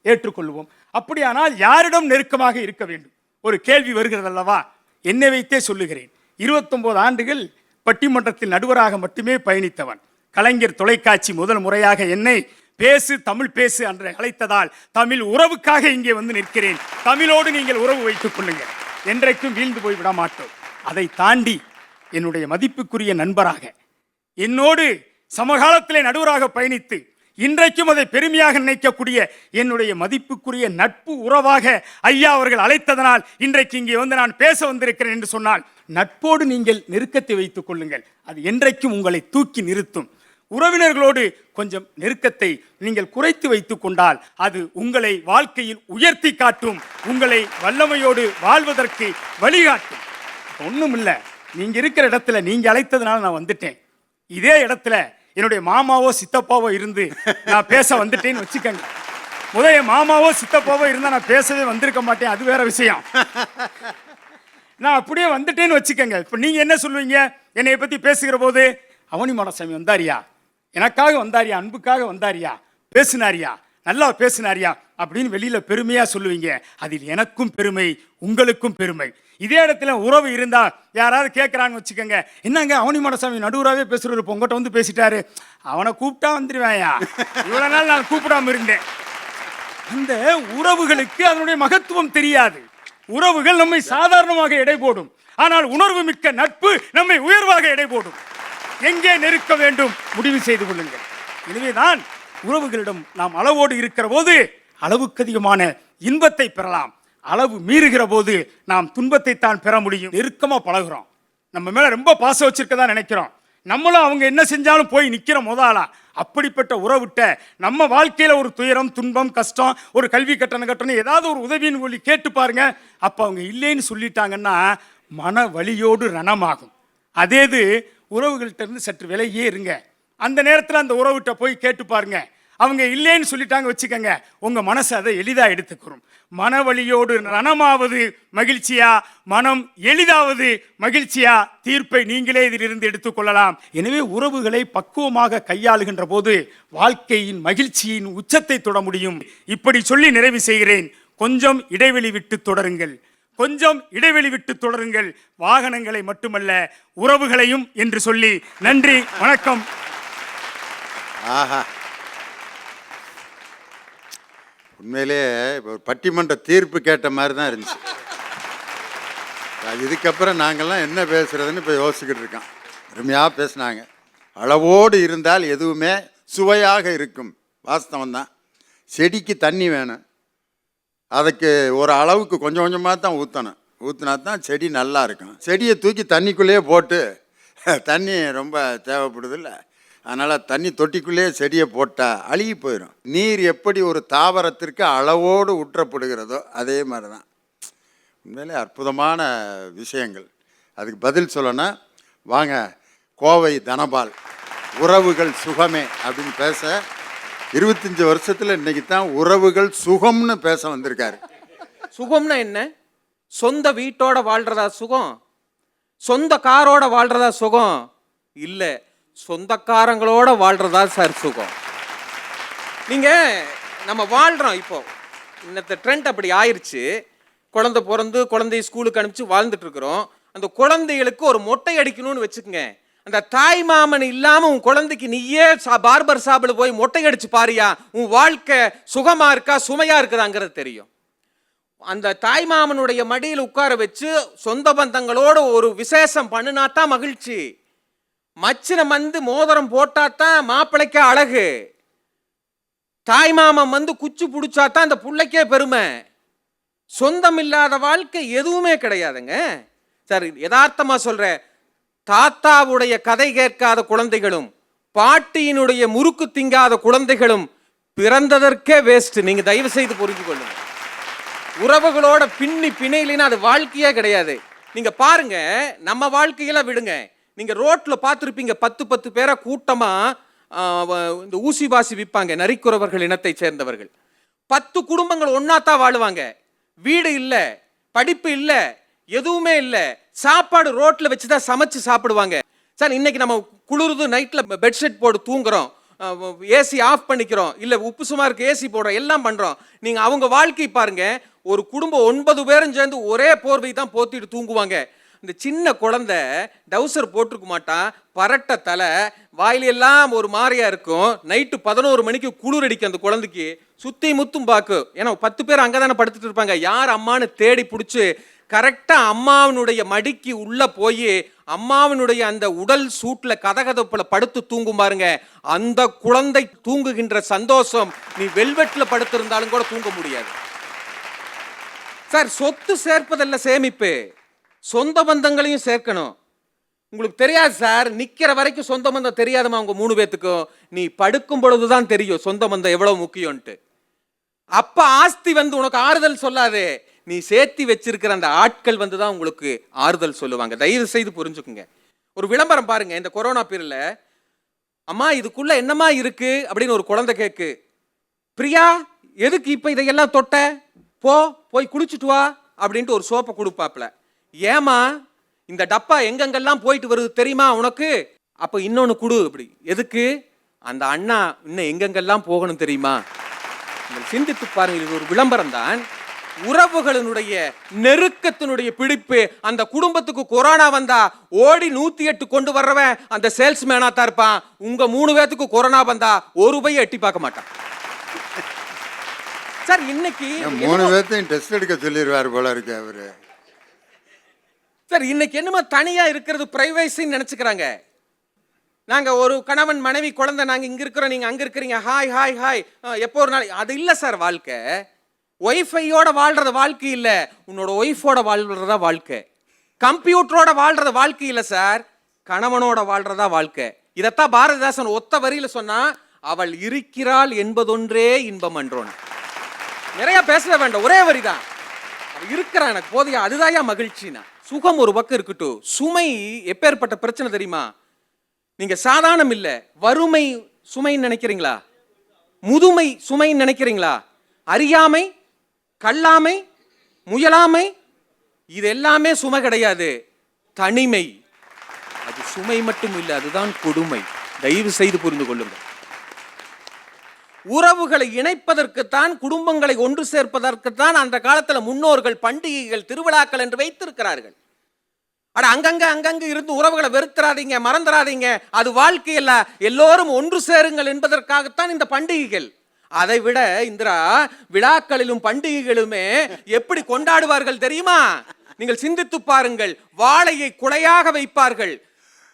ஏற்றுக்கொள்வோம். அப்படியானால் யாரிடம் நெருக்கமாக இருக்க வேண்டும்? ஒரு கேள்வி வருகிறது அல்லவா? என்னை வைத்தே சொல்லுகிறேன். 29 ஆண்டுகள் பட்டிமன்றத்தில் நடுவராக மட்டுமே பயணித்தவன். கலைஞர் தொலைக்காட்சி முதல் முறையாக என்னை பேசு தமிழ் பேசு என்று அழைத்ததால் தமிழ் உறவுக்காக இங்கே வந்து நிற்கிறேன். தமிழோடு நீங்கள் உறவு வைத்துக் கொள்ளுங்கள், என்றைக்கும் வீழ்ந்து போய் விட மாட்டோம். அதை தாண்டி என்னுடைய மதிப்புக்குரிய நண்பராக, என்னோடு சமகாலத்திலே நடுவராக பயணித்து இன்றைக்கும் அதை பெருமையாக நினைக்கக்கூடிய என்னுடைய மதிப்புக்குரிய நட்பு உறவாக ஐயா அவர்கள் அழைத்ததனால் இன்றைக்கு இங்கே வந்து நான் பேச வந்திருக்கிறேன் என்று சொன்னால், நட்போடு நீங்கள் நெருக்கத்தை வைத்துக் கொள்ளுங்கள். அது என்றைக்கும் உங்களை தூக்கி நிறுத்தும். உறவினர்களோடு கொஞ்சம் நெருக்கத்தை நீங்கள் குறைத்து வைத்துக் கொண்டால் அது உங்களை வாழ்க்கையில் உயர்த்தி காட்டும், உங்களை வல்லமையோடு வாழ்வதற்கு வழிகாட்டும். ஒன்றும் இல்லை, நீங்க இருக்கிற இடத்துல நீங்க அழைத்ததுனால நான் வந்துட்டேன். இதே இடத்துல என்னுடைய மாமாவோ சித்தப்பாவோ இருந்து நான் பேச வந்துட்டேன்னு வச்சுக்கங்க. முதல்ல மாமாவோ சித்தப்பாவோ இருந்தா நான் பேசவே வந்திருக்க மாட்டேன், அது வேற விஷயம். நான் அப்படியே வந்துட்டேன்னு வச்சுக்கங்க. இப்ப நீங்க என்ன சொல்லுவீங்க? என்னை பத்தி பேசுகிற போது, அவனி மாடசாமி வந்தாரியா, எனக்காக வந்தாரியா, அன்புக்காக வந்தாரியா, பேசினாரியா, நல்லா பேசினாரியா அப்படின்னு வெளியில பெருமையா சொல்லுவீங்க. அதில் எனக்கும் பெருமை, உங்களுக்கும் பெருமை. இதே இடத்துல உறவு இருந்தா யாராவது கேட்கறான்னு வச்சுக்கோங்க, என்னங்க அவனி மாடசாமி நடுவராகவே பேசுறது, உங்ககிட்ட வந்து பேசிட்டாரு, அவனை கூப்பிட்டா வந்துருவேயா, இவ்வளவு நாள் நான் கூப்பிடாம இருந்தேன். அந்த உறவுகளுக்கு அதனுடைய மகத்துவம் தெரியாது. உறவுகள் நம்மை சாதாரணமாக எடை போடும், ஆனால் உணர்வு மிக்க நட்பு நம்மை உயர்வாக எடை போடும். எங்கே நெருக்க வேண்டும் முடிவு செய்து கொள்ளுங்கள். எனவேதான் உறவுகளிடம் நாம் அளவோடு இருக்கிற போது அளவுக்கு அதிகமான இன்பத்தை பெறலாம், அளவு மீறுகிற போது நாம் துன்பத்தை தான் பெற முடியும். நெருக்கமா பழகுறோம், நம்ம மேல ரொம்ப பாசம் வச்சிருக்கதா நினைக்கிறோம், நம்மளும் அவங்க என்ன செஞ்சாலும் போய் நிக்கிற முதலா. அப்படிப்பட்ட உறவிட்ட நம்ம வாழ்க்கையில ஒரு துயரம், துன்பம், கஷ்டம், ஒரு கல்வி கட்டணம் ஏதாவது ஒரு உதவின்னு சொல்லி கேட்டு பாருங்க. அப்ப அவங்க இல்லைன்னு சொல்லிட்டாங்கன்னா மன வலியோடு ரணமாகும். அதேது உறவுகள்கிட்ட இருந்து சற்று விலகியே இருங்க. அந்த நேரத்தில் அந்த உறவுகிட்ட போய் கேட்டு பாருங்க, அவங்க இல்லைன்னு சொல்லிட்டாங்க வச்சுக்கோங்க, உங்க மனசு அதை எளிதா எடுத்துக்கிறோம். மனவழியோடு ரணமாவது மகிழ்ச்சியா, மனம் எளிதாவது மகிழ்ச்சியா, தீர்ப்பை நீங்களே இதிலிருந்து எடுத்துக்கொள்ளலாம். எனவே உறவுகளை பக்குவமாக கையாளுகின்ற போது வாழ்க்கையின் மகிழ்ச்சியின் உச்சத்தை தொட முடியும். இப்படி சொல்லி நிறைவு செய்கிறேன். கொஞ்சம் இடைவெளி விட்டு தொடருங்கள், கொஞ்சம் இடைவெளி விட்டு தொடருங்கள். வாகனங்களை மட்டுமல்ல உறவுகளையும் என்று சொல்லி நன்றி, வணக்கம். ஆஹா, உண்மையிலே இப்போ பட்டிமன்ற தீர்ப்பு கேட்ட மாதிரி தான் இருந்துச்சு. இதுக்கப்புறம் நாங்கள்லாம் என்ன பேசுறதுன்னு இப்போ யோசிச்சுக்கிட்டு இருக்கோம். அருமையாக பேசினாங்க. அளவோடு இருந்தால் எதுவுமே சுவையாக இருக்கும், வாஸ்தவம் தான். செடிக்கு தண்ணி வேணும், அதுக்கு ஒரு அளவுக்கு கொஞ்சம் கொஞ்சமாக தான் ஊற்றணும், ஊற்றினா தான் செடி நல்லா இருக்கும். செடியை தூக்கி தண்ணிக்குள்ளேயே போட்டு தண்ணி ரொம்ப தேவைப்படுது இல்லை, அதனால் தண்ணி தொட்டிக்குள்ளேயே செடியை போட்டால் அழுகி போயிடும். நீர் எப்படி ஒரு தாவரத்திற்கு அளவோடு ஊற்றப்படுகிறதோ அதே மாதிரி தான். உண்மையிலே அற்புதமான விஷயங்கள். அதுக்கு பதில் சொல்லணும்னா வாங்க, கோவை தனபால் உறவுகள் சுகமே அப்படின்னு பேச 25 வருஷத்தில் இன்னைக்கு தான் உறவுகள் சுகம்னு பேச வந்திருக்காரு. சுகம்னா என்ன? சொந்த வீட்டோட வாழ்றதா சுகம்? சொந்த காரோட வாழ்றதா சுகம்? இல்ல, சொந்தக்காரங்களோட வாழ்றதா சார் சுகம். நீங்க நம்ம வாழ்றோம், இப்போ இன்னத்த ட்ரெண்ட் அப்படி ஆயிருச்சு. குழந்தை பிறந்து குழந்தைய ஸ்கூலுக்கு அனுப்பிச்சு வாழ்ந்துட்டு இருக்கிறோம். அந்த குழந்தைகளுக்கு ஒரு மொட்டை அடிக்கணும்னு வச்சுக்கோங்க, அந்த தாய் மாமன் இல்லாம உன் குழந்தைக்கு நீயே பார்பர் ஷாப்ல போய் மொட்டை அடிச்சு பாரியா, உன் வாழ்க்கை சுகமா இருக்கா சுமையா இருக்குதாங்கிறது தெரியும். அந்த தாய் மாமனுடைய மடியில் உட்கார வச்சு சொந்த பந்தங்களோட ஒரு விசேஷம் பண்ணினாத்தான் மகிழ்ச்சி. மச்சினம் வந்து மோதிரம் போட்டாத்தான் மாப்பிள்ளைக்கே அழகு. தாய் மாமன் வந்து குச்சி பிடிச்சாதான் அந்த புள்ளைக்கே பெருமை. சொந்தம் இல்லாத வாழ்க்கை எதுவுமே கிடையாதுங்க. சார் யதார்த்தமா சொல்றேன், தாத்தாவுடைய கதை கேட்காத குழந்தைகளும் பாட்டியினுடைய முறுக்கு திங்காத குழந்தைகளும் பிறந்ததற்கே வேஸ்ட். நீங்க தயவு செய்து புரிஞ்சு கொள்ளுங்க. உறவுகளோட பிணையிலினா அது வாழ்க்கையே கிடையாது. நீங்க பாருங்க, நம்ம வாழ்க்கையில விடுங்க, நீங்க ரோட்ல பார்த்துருப்பீங்க 10 பேரை கூட்டமா இந்த ஊசி வாசி விற்பாங்க, நரிக்குறவர்கள் இனத்தை சேர்ந்தவர்கள். 10 குடும்பங்கள் ஒன்னாத்தான் வாழுவாங்க. வீடு இல்ல, படிப்பு இல்ல, எதுவுமே இல்ல, சாப்பாடு ரோட்ல வச்சுதான் சமைச்சு சாப்பிடுவாங்க. சார் இன்னைக்கு நம்ம குளிருது, நைட்ல பெட்ஷீட் போட்டு தூங்குறோம், ஏசி ஆஃப் பண்ணிக்கிறோம், இல்ல உப்பு சுமாருக்கு ஏசி போடுறோம், எல்லாம் பண்றோம். நீங்க அவங்க வாழ்க்கை பாருங்க, ஒரு குடும்பம் 9 பேரும் சேர்ந்து ஒரே போர்வை தான் போத்திட்டு தூங்குவாங்க. இந்த சின்ன குழந்தை டவுசர் போட்டிருக்க மாட்டான், பரட்ட தலை, வாயிலெல்லாம் ஒரு மாதிரியா இருக்கும். நைட்டு 11 மணிக்கு குளிர் அடிக்கும் அந்த குழந்தைக்கு, சுத்தி முத்தும் பாக்கு. ஏன்னா 10 பேர் அங்கதானே படுத்துட்டு இருப்பாங்க. யார் அம்மானு தேடி பிடிச்சி கரெக்டா அம்மாவினுடைய மடிக்கு உள்ள போய் அம்மாவினுடைய அந்த உடல் சூட்ல கதகதப்புல படுத்து தூங்கும் பாருங்க, அந்த குழந்தை தூங்குகின்ற சந்தோஷம் நீ வெல்வெட்ல படுத்திருந்தாலும் கூட தூங்க முடியாது. சார் சொத்து சேர்ப்பதல்ல சேமிப்பு, சொந்த பந்தங்களையும் சேர்க்கணும். உங்களுக்கு தெரியாது சார், நிக்கிற வரைக்கும் சொந்த பந்தம் தெரியாதமா உங்க 3 பேத்துக்கும். நீ படுக்கும் பொழுதுதான் தெரியும் சொந்த பந்தம் எவ்வளவு முக்கியம்ட்டு. அப்ப ஆஸ்தி உனக்கு ஆறுதல் சொல்லாது, நீ சேர்த்தி வச்சிருக்கிற அந்த ஆட்கள் தான் உங்களுக்கு ஆறுதல் சொல்லுவாங்க. தயவு செய்து புரிஞ்சுக்குங்க. ஒரு விளம்பரம் பாருங்க, இந்த கொரோனா பீரியட்ல, அம்மா இதுக்குள்ள என்னமா இருக்கு அப்படின்னு ஒரு குழந்தை கேக்கு. பிரியா எதுக்கு இப்ப இதையெல்லாம் தொட்ட, போய் குளிச்சுட்டு வா அப்படின்ட்டு ஒரு சோப்பை கொடுப்பாப்ல. ஏமா இந்த டப்பா எங்கெங்கெல்லாம் போயிட்டு வருது தெரியுமா உனக்கு, அப்ப இன்னொன்னு குடு அப்படி. எதுக்கு, அந்த அண்ணா இன்னும் எங்கெங்கெல்லாம் போகணும் தெரியுமா. சிந்தித்து பாருங்க, இது ஒரு விளம்பரம் தான். உறவுகளினுடைய நெருக்கத்தினுடைய பிடிப்பு. அந்த குடும்பத்துக்கு கொரோனா வந்தா ஓடி 108 கொண்டு வர்றவன் அந்த சேல்ஸ்மேனா தான் இருப்பான். உங்க 3 பேத்துக்கு கொரோனா வந்தா ஒரு ரூபாய் எட்டி பார்க்க மாட்டான். சார் இன்னைக்கு 3 பேர்த்தையும் டெஸ்ட் எடுக்க சொல்லிடுவார் போல இருக்கு அவரு. சார் இன்னைக்கு என்னமா தனியா இருக்கிறது பிரைவேசின்னு நினைச்சுக்கிறாங்க. நாங்க ஒரு கணவன் மனைவி குழந்தை, நாங்க இங்க இருக்கிறோம், நீங்க அங்க இருக்கிறீங்க, ஹாய் ஹாய் ஹாய், எப்போ ஒரு நாள். அது இல்ல சார் வாழ்க்கை. ஒய்ஃபையோட வாழ்றது வாழ்க்கை இல்ல, உன்னோட ஒய்ஃபோட வாழ்றதா வாழ்க்கை. கம்ப்யூட்டரோட வாழ்றது வாழ்க்கை இல்ல சார், கணவனோட வாழ்றதா வாழ்க்கை. இதத்தான் பாரதிதாசன் ஒத்த வரியில சொன்னா, அவள் இருக்கிறாள் என்பதொன்றே இன்பம் என்றோன்னு. நிறைய பேச வேண்டாம், ஒரே வரிதான், அவள் இருக்கிறான் எனக்கு போதிய, அதுதான் மகிழ்ச்சினா. சுகம் ஒரு பக்கம் இருக்கட்டும், சுமை எப்பேற்பட்ட பிரச்சனை தெரியுமா. நீங்க சாதாரணம் இல்ல, வறுமை சுமைன்னு நினைக்கிறீங்களா, முதுமை சுமைன்னு நினைக்கிறீங்களா, அறியாமை, கல்லாமை, முயலாமை, இது எல்லாமே சுமை கிடையாது. தனிமை அது சுமை மட்டும் இல்லை, அதுதான் கொடுமை. தயவு செய்து புரிந்து கொள்ளுங்கள். உறவுகளை இணைப்பதற்குத்தான், குடும்பங்களை ஒன்று சேர்ப்பதற்குத்தான் அந்த காலத்தில் முன்னோர்கள் பண்டிகைகள் திருவிழாக்கள் என்று வைத்திருக்கிறார்கள். அட அங்கங்க இருந்து உறவுகளை வெறுத்துறாதீங்க, மறந்துடாதீங்க, அது வாழ்க்கை அல்ல. எல்லோரும் ஒன்று சேருங்கள் என்பதற்காகத்தான் இந்த பண்டிகைகள். அதை விட இந்திரா, விழாக்களிலும் பண்டிகைகளுமே எப்படி கொண்டாடுவார்கள் தெரியுமா. நீங்கள் சிந்தித்து பாருங்கள். வாழையை குலையாக வைப்பார்கள்,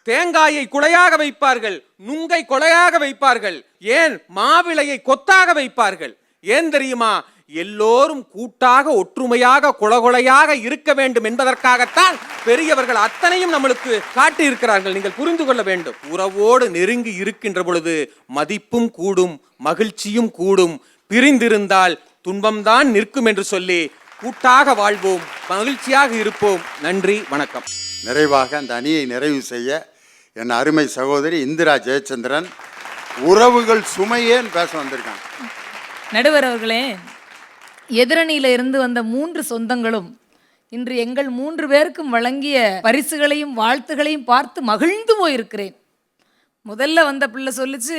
தேங்காயை குலையாக வைப்பார்கள், நுங்கை கொலையாக வைப்பார்கள், ஏன் மாவிளையை கொத்தாக வைப்பார்கள். ஏன் தெரியுமா, எல்லோரும் கூட்டாக ஒற்றுமையாக கொலகொலையாக இருக்க வேண்டும் என்பதற்காகத்தான் பெரியவர்கள் அத்தனையும் நம்மளுக்கு காட்டி இருக்கிறார்கள். நீங்கள் புரிந்து கொள்ள வேண்டும். உறவோடு நெருங்கி இருக்கின்ற பொழுது மதிப்பும் கூடும், மகிழ்ச்சியும் கூடும். பிரிந்திருந்தால் துன்பம்தான் நிற்கும் என்று சொல்லி கூட்டாக வாழ்வோம், மகிழ்ச்சியாக இருப்போம். நன்றி, வணக்கம். நிறைவாக அந்த அணியை நிறைவு செய்ய என் அருமை சகோதரி இந்திரா ஜெயச்சந்திரன் உறவுகள் சுமையேன்னு பேச வந்திருக்காங்க. நடுவர் அவர்களே, எதிரணியில இருந்து வந்த 3 சொந்தங்களும் இன்று எங்கள் 3 பேருக்கும் வழங்கிய பரிசுகளையும் வாழ்த்துகளையும் பார்த்து மகிழ்ந்து போயிருக்கிறேன். முதல்ல வந்த பிள்ளை சொல்லிச்சு,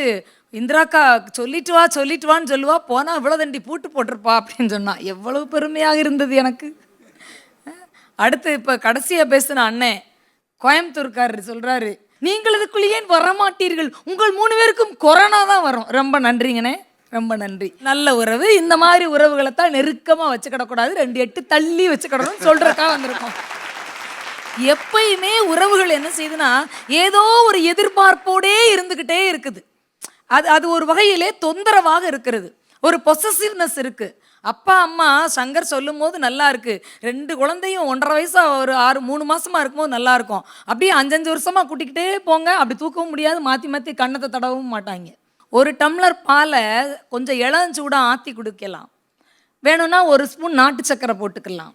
இந்திராக்கா சொல்லிட்டு வான்னு சொல்லுவா, போனா இவ்வளோ தண்டி பூட்டு போட்டிருப்பா அப்படின்னு சொன்னா. எவ்வளவு பெருமையாக இருந்தது எனக்கு. அடுத்து இப்போ கடைசியாக பேசின அண்ணன் கோயம்புத்தூர்காரர் சொல்றாரு, நீங்கள் இதுக்குள்ளேயே வரமாட்டீர்கள், உங்கள் 3 பேருக்கும் கொரோனா தான் வரும். ரொம்ப நன்றிங்கண்ணே, ரொம்ப நன்றி. நல்ல உறவு, இந்த மாதிரி உறவுகளை தான் நெருக்கமாக வச்சுக்கிடக்கூடாது, 2 எட்டு தள்ளி வச்சுக்கிடணும்னு சொல்றதுக்காக வந்திருக்கோம். எப்பயுமே உறவுகள் என்ன செய்யுதுன்னா, ஏதோ ஒரு எதிர்பார்ப்போடே இருந்துக்கிட்டே இருக்குது. அது ஒரு வகையிலே தொந்தரவாக இருக்கிறது. ஒரு பொசசிவ்னஸ் இருக்கு. அப்பா அம்மா சங்கர் சொல்லும் போது நல்லா இருக்கு, 2 குழந்தையும் 1.5 வயசா ஒரு 3 மாசமா இருக்கும்போது நல்லா இருக்கும். அப்படியே 5 வருஷமா கூட்டிக்கிட்டே போங்க, அப்படி தூக்கவும் முடியாது, மாற்றி மாற்றி கண்ணத்தை தடவவும் மாட்டாங்க. ஒரு டம்ளர் பாலை கொஞ்சம் இளஞ்சூடா ஆற்றி குடிக்கலாம். வேணும்னா 1 ஸ்பூன் நாட்டு சக்கரை போட்டுக்கலாம்.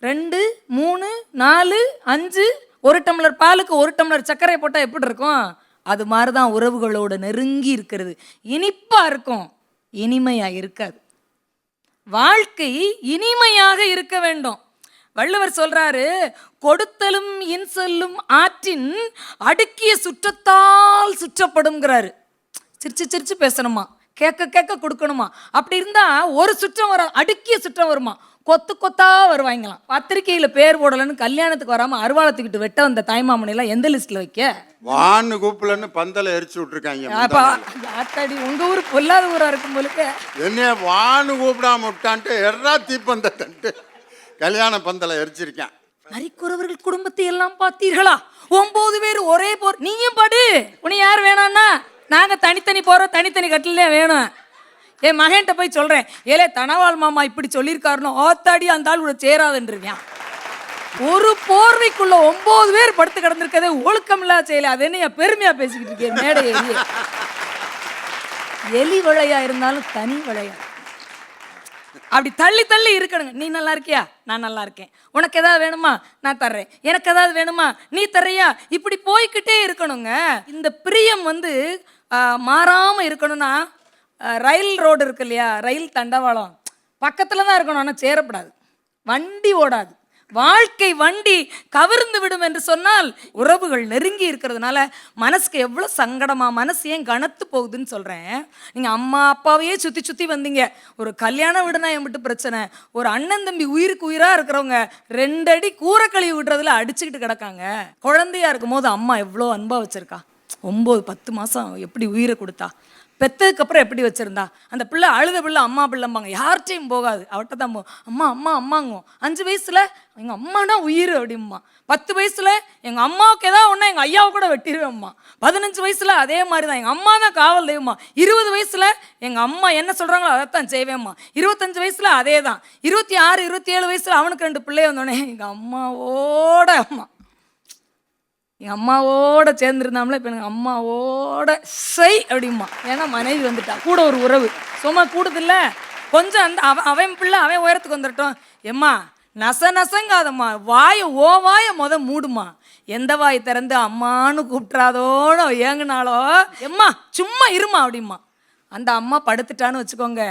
2, 3, 4, 5 1 டம்ளர் பாலுக்கு 1 டம்ளர் சர்க்கரை போட்டால் எப்படி இருக்கும்? அது மாதிரி தான் உறவுகளோட நெருங்கி இருக்கிறது. இனிப்பாக இருக்கும், இனிமையாக இருக்காது. வாழ்க்கை இனிமையாக இருக்க வேண்டும். வள்ளுவர் சொல்றாரு, கொடுத்தலும் இன்சொல்லும் ஆற்றின் அடுக்கிய சுற்றத்தால் சுற்றப்படும்ங்கிறாரு. சிரிச்சு சிரிச்சு பேசணுமா, கேட்க கேட்க கொடுக்கணுமா. அப்படி இருந்தா ஒரு சுற்றம் வர, அடுக்கிய சுற்றம் வருமா, கொத்து கொத்தா வருவாங்களாம். பத்திரிக்கையில பேர் போடலன்னு கல்யாணத்துக்கு வராம அருவாளத்துக்கிட்டு வெட்ட வந்த தாய்மாமனையெல்லாம் எந்த லிஸ்ட்ல வைக்க? வான்னு கூப்பிடலன்னு பந்தலை எரிச்சு விட்டுருக்காங்க. ஆத்தாடி, உங்க ஊர் பொல்லாத ஊரா இருக்கும் போலுக்கு. என்னைய வான்னு கூப்பிடாம விட்டான்ட்டு எறா தீப்பந்தட்டு கல்யாண பந்தலை எரிச்சிருக்கேன். நரிக்குறவர்கள் குடும்பத்தை எல்லாம் பார்த்தீர்களா? 9 பேர் ஒரே போர். நீயும் படு, உன்னை யார் வேணான்னா நாங்க தனித்தனி போறோம், தனித்தனி கட்டிலே வேணும். என் மகன்கிட்ட போய் சொல்றேன், ஏலே தனவாள் மாமா இப்படி சொல்லியிருக்காருன்னு, ஆத்தாடி அந்த ஆள் கூட சேராதுன்றிருக்கான். ஒரு போர்வைக்குள்ள 9 பேர் படுத்து கிடந்திருக்கதே ஒழுக்கம் இல்லாத செயல. அது என்ன பெருமையா பேசிக்கிட்டு இருக்கேன் மேடை ஏறி? எலி வளையா இருந்தாலும் தனி வளையா, அப்படி தள்ளி தள்ளி இருக்கணுங்க. நீ நல்லா இருக்கியா, நான் நல்லா இருக்கேன். உனக்கு ஏதாவது வேணுமா, நான் தர்றேன். எனக்கு ஏதாவது வேணுமா, நீ தர்றியா? இப்படி போய்கிட்டே இருக்கணுங்க. இந்த பிரியம் மாறாம இருக்கணும்னா, ரயில் ரோடு இருக்கு இல்லையா, ரயில் தண்டவாளம் பக்கத்துல தான் இருக்கணும், ஆனால் சேரப்படாது, வண்டி ஓடாது. வாழ்க்கை வண்டி கவர்ந்து விடும் என்று சொன்னால், உறவுகள் நெருங்கி இருக்கிறதுனால மனசுக்கு எவ்வளோ சங்கடமா, மனசு ஏன் கனத்து போகுதுன்னு சொல்கிறேன். நீங்கள் அம்மா அப்பாவையே சுற்றி சுற்றி வந்தீங்க. ஒரு கல்யாணம் விடுனா என் விட்டு பிரச்சனை. ஒரு அண்ணன் தம்பி உயிருக்கு உயிராக இருக்கிறவங்க 2 அடி கூரை கழுவி விடுறதுல அடிச்சுக்கிட்டு கிடக்காங்க. குழந்தையா இருக்கும் போது அம்மா எவ்வளோ அன்பாக வச்சுருக்கா. 9-10 மாதம் எப்படி உயிரை கொடுத்தா, பெற்றதுக்கப்புறம் எப்படி வச்சுருந்தா. அந்த பிள்ளை அழுத பிள்ளை அம்மா பிள்ளைம்பாங்க, யார்கிட்டையும் போகாது, அவட்ட தான் போகும். அம்மா அம்மா அம்மாங்குவோம். 5 வயசில் எங்கள் அம்மானா உயிர் அப்படிம்மா. 10 வயசில் எங்கள் அம்மாவுக்கு ஏதாவது ஒன்றா எங்கள் ஐயாவை கூட வெட்டிடுவேம்மா. 15 வயசில் அதே மாதிரி தான், எங்கள் அம்மா தான் காவல் தெய்வம்மா. 20 வயசில் எங்கள் அம்மா என்ன சொல்கிறாங்களோ அதைத்தான் செய்வேம்மா. 25 வயசில் அதே தான். 26, 27 வயசில் அவனுக்கு 2 பிள்ளைய வந்தோடனே எங்கள் அம்மாவோட எங்கள் அம்மாவோட சேர்ந்துருந்தாமல, இப்போ எனக்கு அம்மாவோட செய் அப்படிம்மா. ஏன்னா மனைவி வந்துட்டா, கூட ஒரு உறவு சும்மா கூடுதில்ல. கொஞ்சம் அந்த அவன் பிள்ளை அவன் உயரத்துக்கு வந்துட்டோம். எம்மா நசங்காதம்மா, வாயை மூடுமா. எந்த வாய் திறந்து அம்மானு கூப்பிட்றாதோட ஏங்குனாலோ, எம்மா சும்மா இருமா அப்படிம்மா. அந்த அம்மா படுத்துட்டான்னு வச்சுக்கோங்க,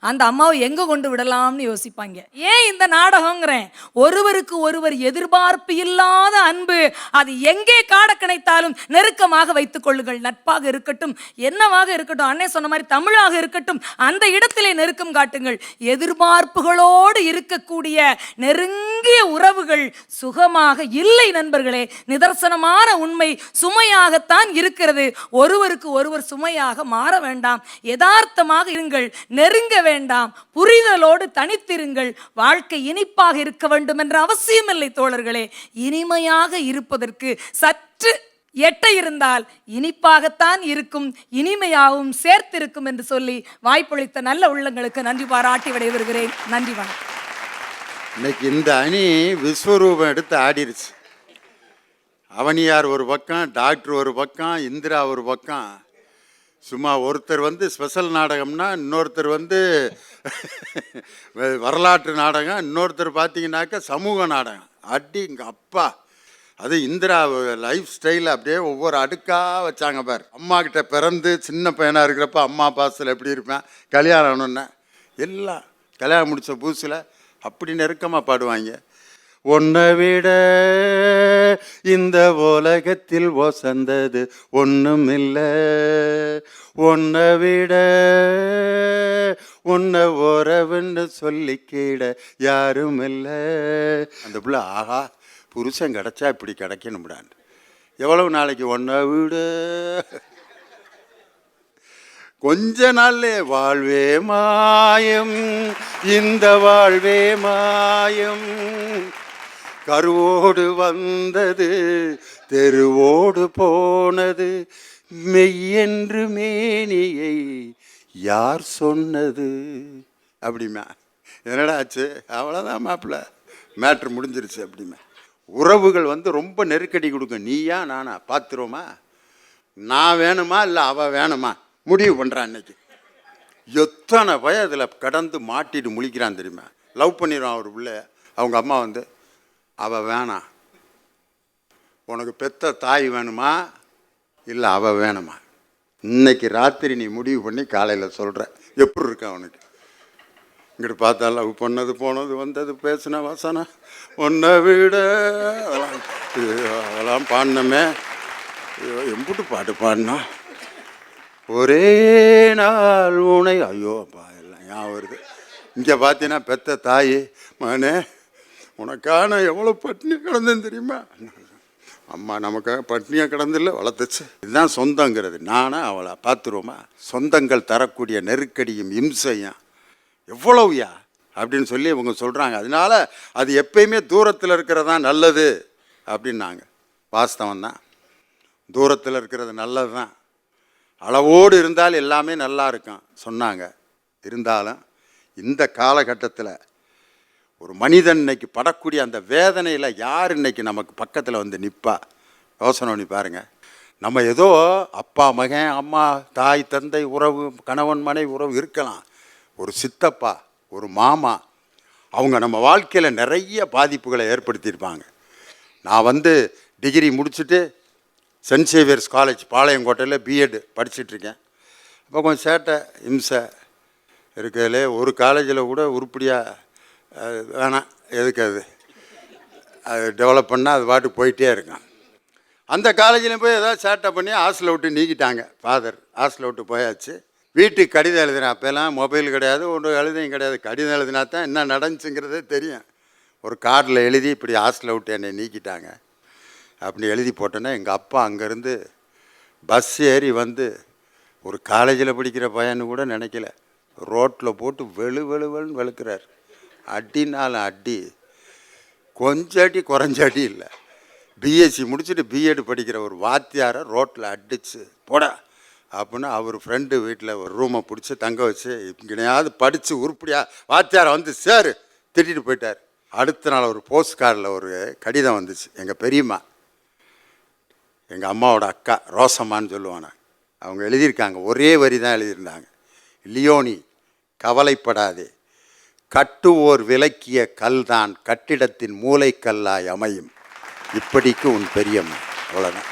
அந்த அம்மாவை எங்கே கொண்டு விடலாம்னு யோசிப்பாங்க. ஏன் இந்த நாடகங்கிறேன், ஒருவருக்கு ஒருவர் எதிர்பார்ப்பு இல்லாத அன்பு, அது எங்கே காட கிடைத்தாலும் நெருக்கமாக வைத்துக் கொள்ளுங்கள். நட்பாக இருக்கட்டும், என்னவாக இருக்கட்டும், அண்ணே சொன்ன மாதிரி தமிழாக இருக்கட்டும், அந்த இடத்திலே நெருக்கம் காட்டுங்கள். எதிர்பார்ப்புகளோடு இருக்கக்கூடிய நெருங்கிய உறவுகள் சுகமாக இல்லை நண்பர்களே. நிதர்சனமான உண்மை சுமையாகத்தான் இருக்கிறது. ஒருவருக்கு ஒருவர் சுமையாக மாற வேண்டாம், யதார்த்தமாக இருங்கள், நெருங்க வேண்டாம், புரிதலோடு தனித்திருங்கள். வாழ்க்கை இனிப்பாக இருக்க வேண்டும் என்ற அவசியமில்லை தோழர்களே. இனிமையாக இருப்பதற்கு சற்று எட்ட இருந்தால் இனிப்பாகத்தான் இருக்கும், இனிமையாகவும் சேர்த்திருக்கும் என்று சொல்லி வாய்ப்பளித்த நல்ல உள்ளங்களுக்கு நன்றி பாராட்டி விடைபெறுகிறேன். நன்றி, வணக்கம். இன்னைக்கு இந்த அணி விஸ்வரூபம் எடுத்து ஆடிருச்சு. அவனியார் ஒரு பக்கம், டாக்டர் ஒரு பக்கம், இந்திரா ஒரு பக்கம். சும்மா ஒருத்தர் ஸ்பெஷல் நாடகம்னா, இன்னொருத்தர் வரலாற்று நாடகம், இன்னொருத்தர் பார்த்தீங்கன்னாக்கா சமூக நாடகம். அடிங்க அப்பா, அது இந்திரா லைஃப் ஸ்டைல் அப்படியே ஒவ்வொரு அடுக்காக வச்சாங்க பார். அம்மா கிட்ட பிறந்து சின்ன பையனாக இருக்கிறப்ப அம்மா பாசத்தில் எப்படி இருப்பேன், கல்யாணம் ஆனோன்னே எல்லாம் கல்யாணம் முடித்த புதுசில் அப்படி நெருக்கமாக பாடுவாங்க. உன்னை விட இந்த உலகத்தில் வசந்தது ஒன்றும் இல்லை, உன்னை விட உன்னை உறவுன்னு சொல்லிக்கிட யாரும் இல்லை. அந்த பிள்ளை ஆஹா புருஷன் கிடச்சா இப்படி கிடைக்கணும்டான். எவ்வளவு நாளைக்கு உன்னை விட, கொஞ்ச நாள்லே வாழ்வே மாயம், இந்த வாழ்வே மாயம், கருவோடு வந்தது தெருவோடு போனது, மெய்யென்று மேனியை யார் சொன்னது அப்படிமா. என்னடா ஆச்சு? அவ்வளோதான் மாப்பிள்ள, மேட்ரு முடிஞ்சிருச்சு அப்படிமா. உறவுகள் வந்து ரொம்ப நெருக்கடி கொடுக்கும். நீயா நானா பார்த்துருவோமா, நான் வேணுமா இல்லை அவள் வேணுமா முடிவு பண்ணுறான். அன்னைக்கு எத்தனை பய அதில் கடந்து மாட்டிட்டு முழிக்கிறான் தெரியுமா. லவ் பண்ணிடுவான் ஒரு பிள்ளை. அவங்க அம்மா வந்து அவள் வேணாம், உனக்கு பெத்த தாய் வேணுமா இல்லை அவள் வேணுமா, இன்னைக்கு ராத்திரி நீ முடிவு பண்ணி காலையில் சொல்கிற. எப்படி இருக்க அவனுக்கு? இங்கிட்டு பார்த்தா லவ் பண்ணது போனது வந்தது பேசின வசனம் ஒன்றை விட அதெல்லாம் பாடினமே. எம்புட்டு பாட்டு பாடினா ஒரே நாள் உனை, ஐயோ அப்பா எல்லாம் ஞாபகம் வருது. இங்கே பார்த்தீங்கன்னா பெத்த தாய், மகனே உனக்கான எவ்வளோ பட்னியாக கிடந்தேன்னு தெரியுமா, அம்மா நமக்காக பட்னியாக கிடந்தில்ல வளர்த்துச்சு. இதுதான் சொந்தங்கிறது. நானா அவளை பார்த்துருவோமா. சொந்தங்கள் தரக்கூடிய நெருக்கடியும் இம்சையும் எவ்வளவுயா அப்படின்னு சொல்லி இவங்க சொல்கிறாங்க. அதனால அது எப்பயுமே தூரத்தில் இருக்கிறதா நல்லது அப்படின்னாங்க. வாஸ்தவம் தான், தூரத்தில் இருக்கிறது நல்லது தான். அளவோடு இருந்தால் எல்லாமே நல்லா இருக்கும் சொன்னாங்க. இருந்தாலும் இந்த காலகட்டத்தில் ஒரு மனிதன் இன்னைக்கு படக்கூடிய அந்த வேதனையில் யார் இன்னைக்கு நமக்கு பக்கத்தில் வந்து நிற்பா? யோசனை பண்ணி பாருங்கள். நம்ம ஏதோ அப்பா மகன், அம்மா தாய் தந்தை உறவு, கணவன் மனைவி உறவு இருக்கலாம். ஒரு சித்தப்பா, ஒரு மாமா, அவங்க நம்ம வாழ்க்கையில் நிறைய பாதிப்புகளை ஏற்படுத்தியிருப்பாங்க. நான் வந்து டிகிரி முடிச்சுட்டு சென்ட் சேவியர்ஸ் காலேஜ் பாளையங்கோட்டையில் பிஎட் படிச்சுட்ருக்கேன். அப்போ கொஞ்சம் சேட்டை இம்சை இருக்கிறதுலே ஒரு காலேஜில் கூட உருப்படியாக வேணாம், எதுக்கு அது டெவலப் பண்ணால் அது பாட்டு போயிட்டே இருக்கான். அந்த காலேஜில் போய் ஏதாவது சேட்டை பண்ணி ஹாஸ்டலை விட்டு நீக்கிட்டாங்க. ஃபாதர் ஹாஸ்டலை விட்டு போயாச்சு. வீட்டுக்கு கடிதம் எழுதுனேன். அப்போல்லாம் மொபைல் கிடையாது, ஒன்றும் எழுதையும் கிடையாது. கடிதம் எழுதினா தான் என்ன நடந்துச்சுங்கிறதே தெரியும். ஒரு கார்டில் எழுதி இப்படி ஹாஸ்டலை விட்டு என்னை நீக்கிட்டாங்க அப்படி எழுதி போட்டோன்னா, எங்கள் அப்பா அங்கேருந்து பஸ் ஏறி வந்து ஒரு காலேஜில் படிக்கிற பையன்னு கூட நினைக்கல, ரோட்டில் போட்டு வெளுன்னு வெளுக்கிறார். அடினாலும் அடி, கொஞ்சம் அடி குறைஞ்ச அடி இல்லை. பிஎஸ்சி முடிச்சுட்டு பிஎட் படிக்கிற ஒரு வாத்தியாரை ரோட்டில் அடிச்சு போடா அப்படின்னு அவர் ஃப்ரெண்டு வீட்டில் ஒரு ரூமை பிடிச்சி தங்க வச்சு, இங்கேயாவது படித்து உருப்படியாக வாத்தியாரை வந்து சேரு திட்டிட்டு போயிட்டார். அடுத்த நாள் ஒரு போஸ்ட் கார்டில் ஒரு கடிதம் வந்துச்சு. எங்கள் பெரியம்மா, எங்கள் அம்மாவோட அக்கா ரோசம்மான்னு சொல்லுவாங்க, அவங்க எழுதியிருக்காங்க. ஒரே வரி தான் எழுதியிருந்தாங்க. லியோனி கவலைப்படாதே, கட்டுவோர் விலக்கிய கல்தான் கட்டிடத்தின் மூளைக்கல்லாய் அமையும், இப்படிக்கு உன் பெரியம்மா. அவ்வளோதான்.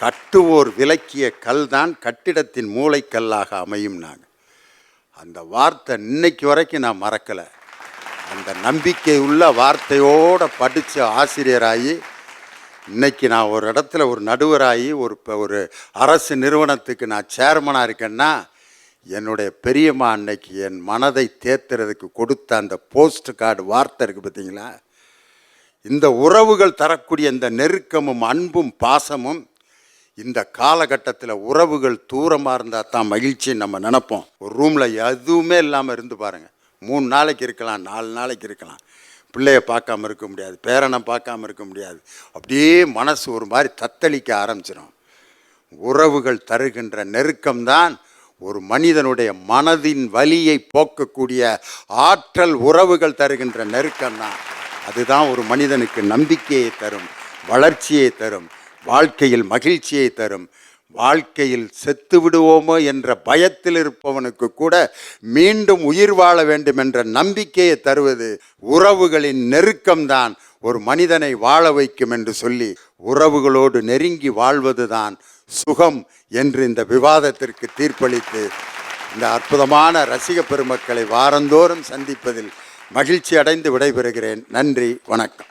கட்டுவோர் விலக்கிய கல்தான் கட்டிடத்தின் மூளைக்கல்லாக அமையும். நாங்கள் அந்த வார்த்தை இன்னைக்கு வரைக்கும் நான் மறக்கலை. அந்த நம்பிக்கை உள்ள வார்த்தையோடு படித்து ஆசிரியராகி இன்னைக்கு நான் ஒரு இடத்துல ஒரு நடுவராகி ஒரு அரசு நிறுவனத்துக்கு நான் சேர்மனாக இருக்கேன்னா, என்னுடைய பெரியம்மா அன்னைக்கு என் மனதை தேத்துறதுக்கு கொடுத்த அந்த போஸ்ட் கார்டு வார்த்தை இருக்குது பார்த்தீங்களா. இந்த உறவுகள் தரக்கூடிய இந்த நெருக்கமும் அன்பும் பாசமும் இந்த காலகட்டத்தில் உறவுகள் தூரமாக இருந்தால் தான் மகிழ்ச்சின்னு நம்ம நினைப்போம். ஒரு ரூமில் எதுவுமே இல்லாமல் இருந்து பாருங்கள். 3 நாளைக்கு இருக்கலாம், 4 நாளைக்கு இருக்கலாம். பிள்ளைய பார்க்காம இருக்க முடியாது, பேரனை பார்க்காம இருக்க முடியாது. அப்படியே மனசு ஒரு மாதிரி தத்தளிக்க ஆரம்பிச்சிடும். உறவுகள் தருகின்ற நெருக்கம்தான் ஒரு மனிதனுடைய மனதின் வலியை போக்கக்கூடிய ஆற்றல். உறவுகள் தருகின்ற நெருக்கம்தான். அதுதான் ஒரு மனிதனுக்கு நம்பிக்கையை தரும், வளர்ச்சியை தரும், வாழ்க்கையில் மகிழ்ச்சியை தரும். வாழ்க்கையில் செத்து விடுவோமோ என்ற பயத்தில் இருப்பவனுக்கு கூட மீண்டும் உயிர் வாழ வேண்டும் என்ற நம்பிக்கையை தருவது உறவுகளின் நெருக்கம்தான் ஒரு மனிதனை வாழ வைக்கும் என்று சொல்லி, உறவுகளோடு நெருங்கி வாழ்வதுதான் சுகம் என்று இந்த விவாதத்திற்கு தீர்ப்பளித்து இந்த அற்புதமான ரசிக பெருமக்களை வாரந்தோறும் சந்திப்பதில் மகிழ்ச்சி அடைந்து விடைபெறுகிறேன். நன்றி, வணக்கம்.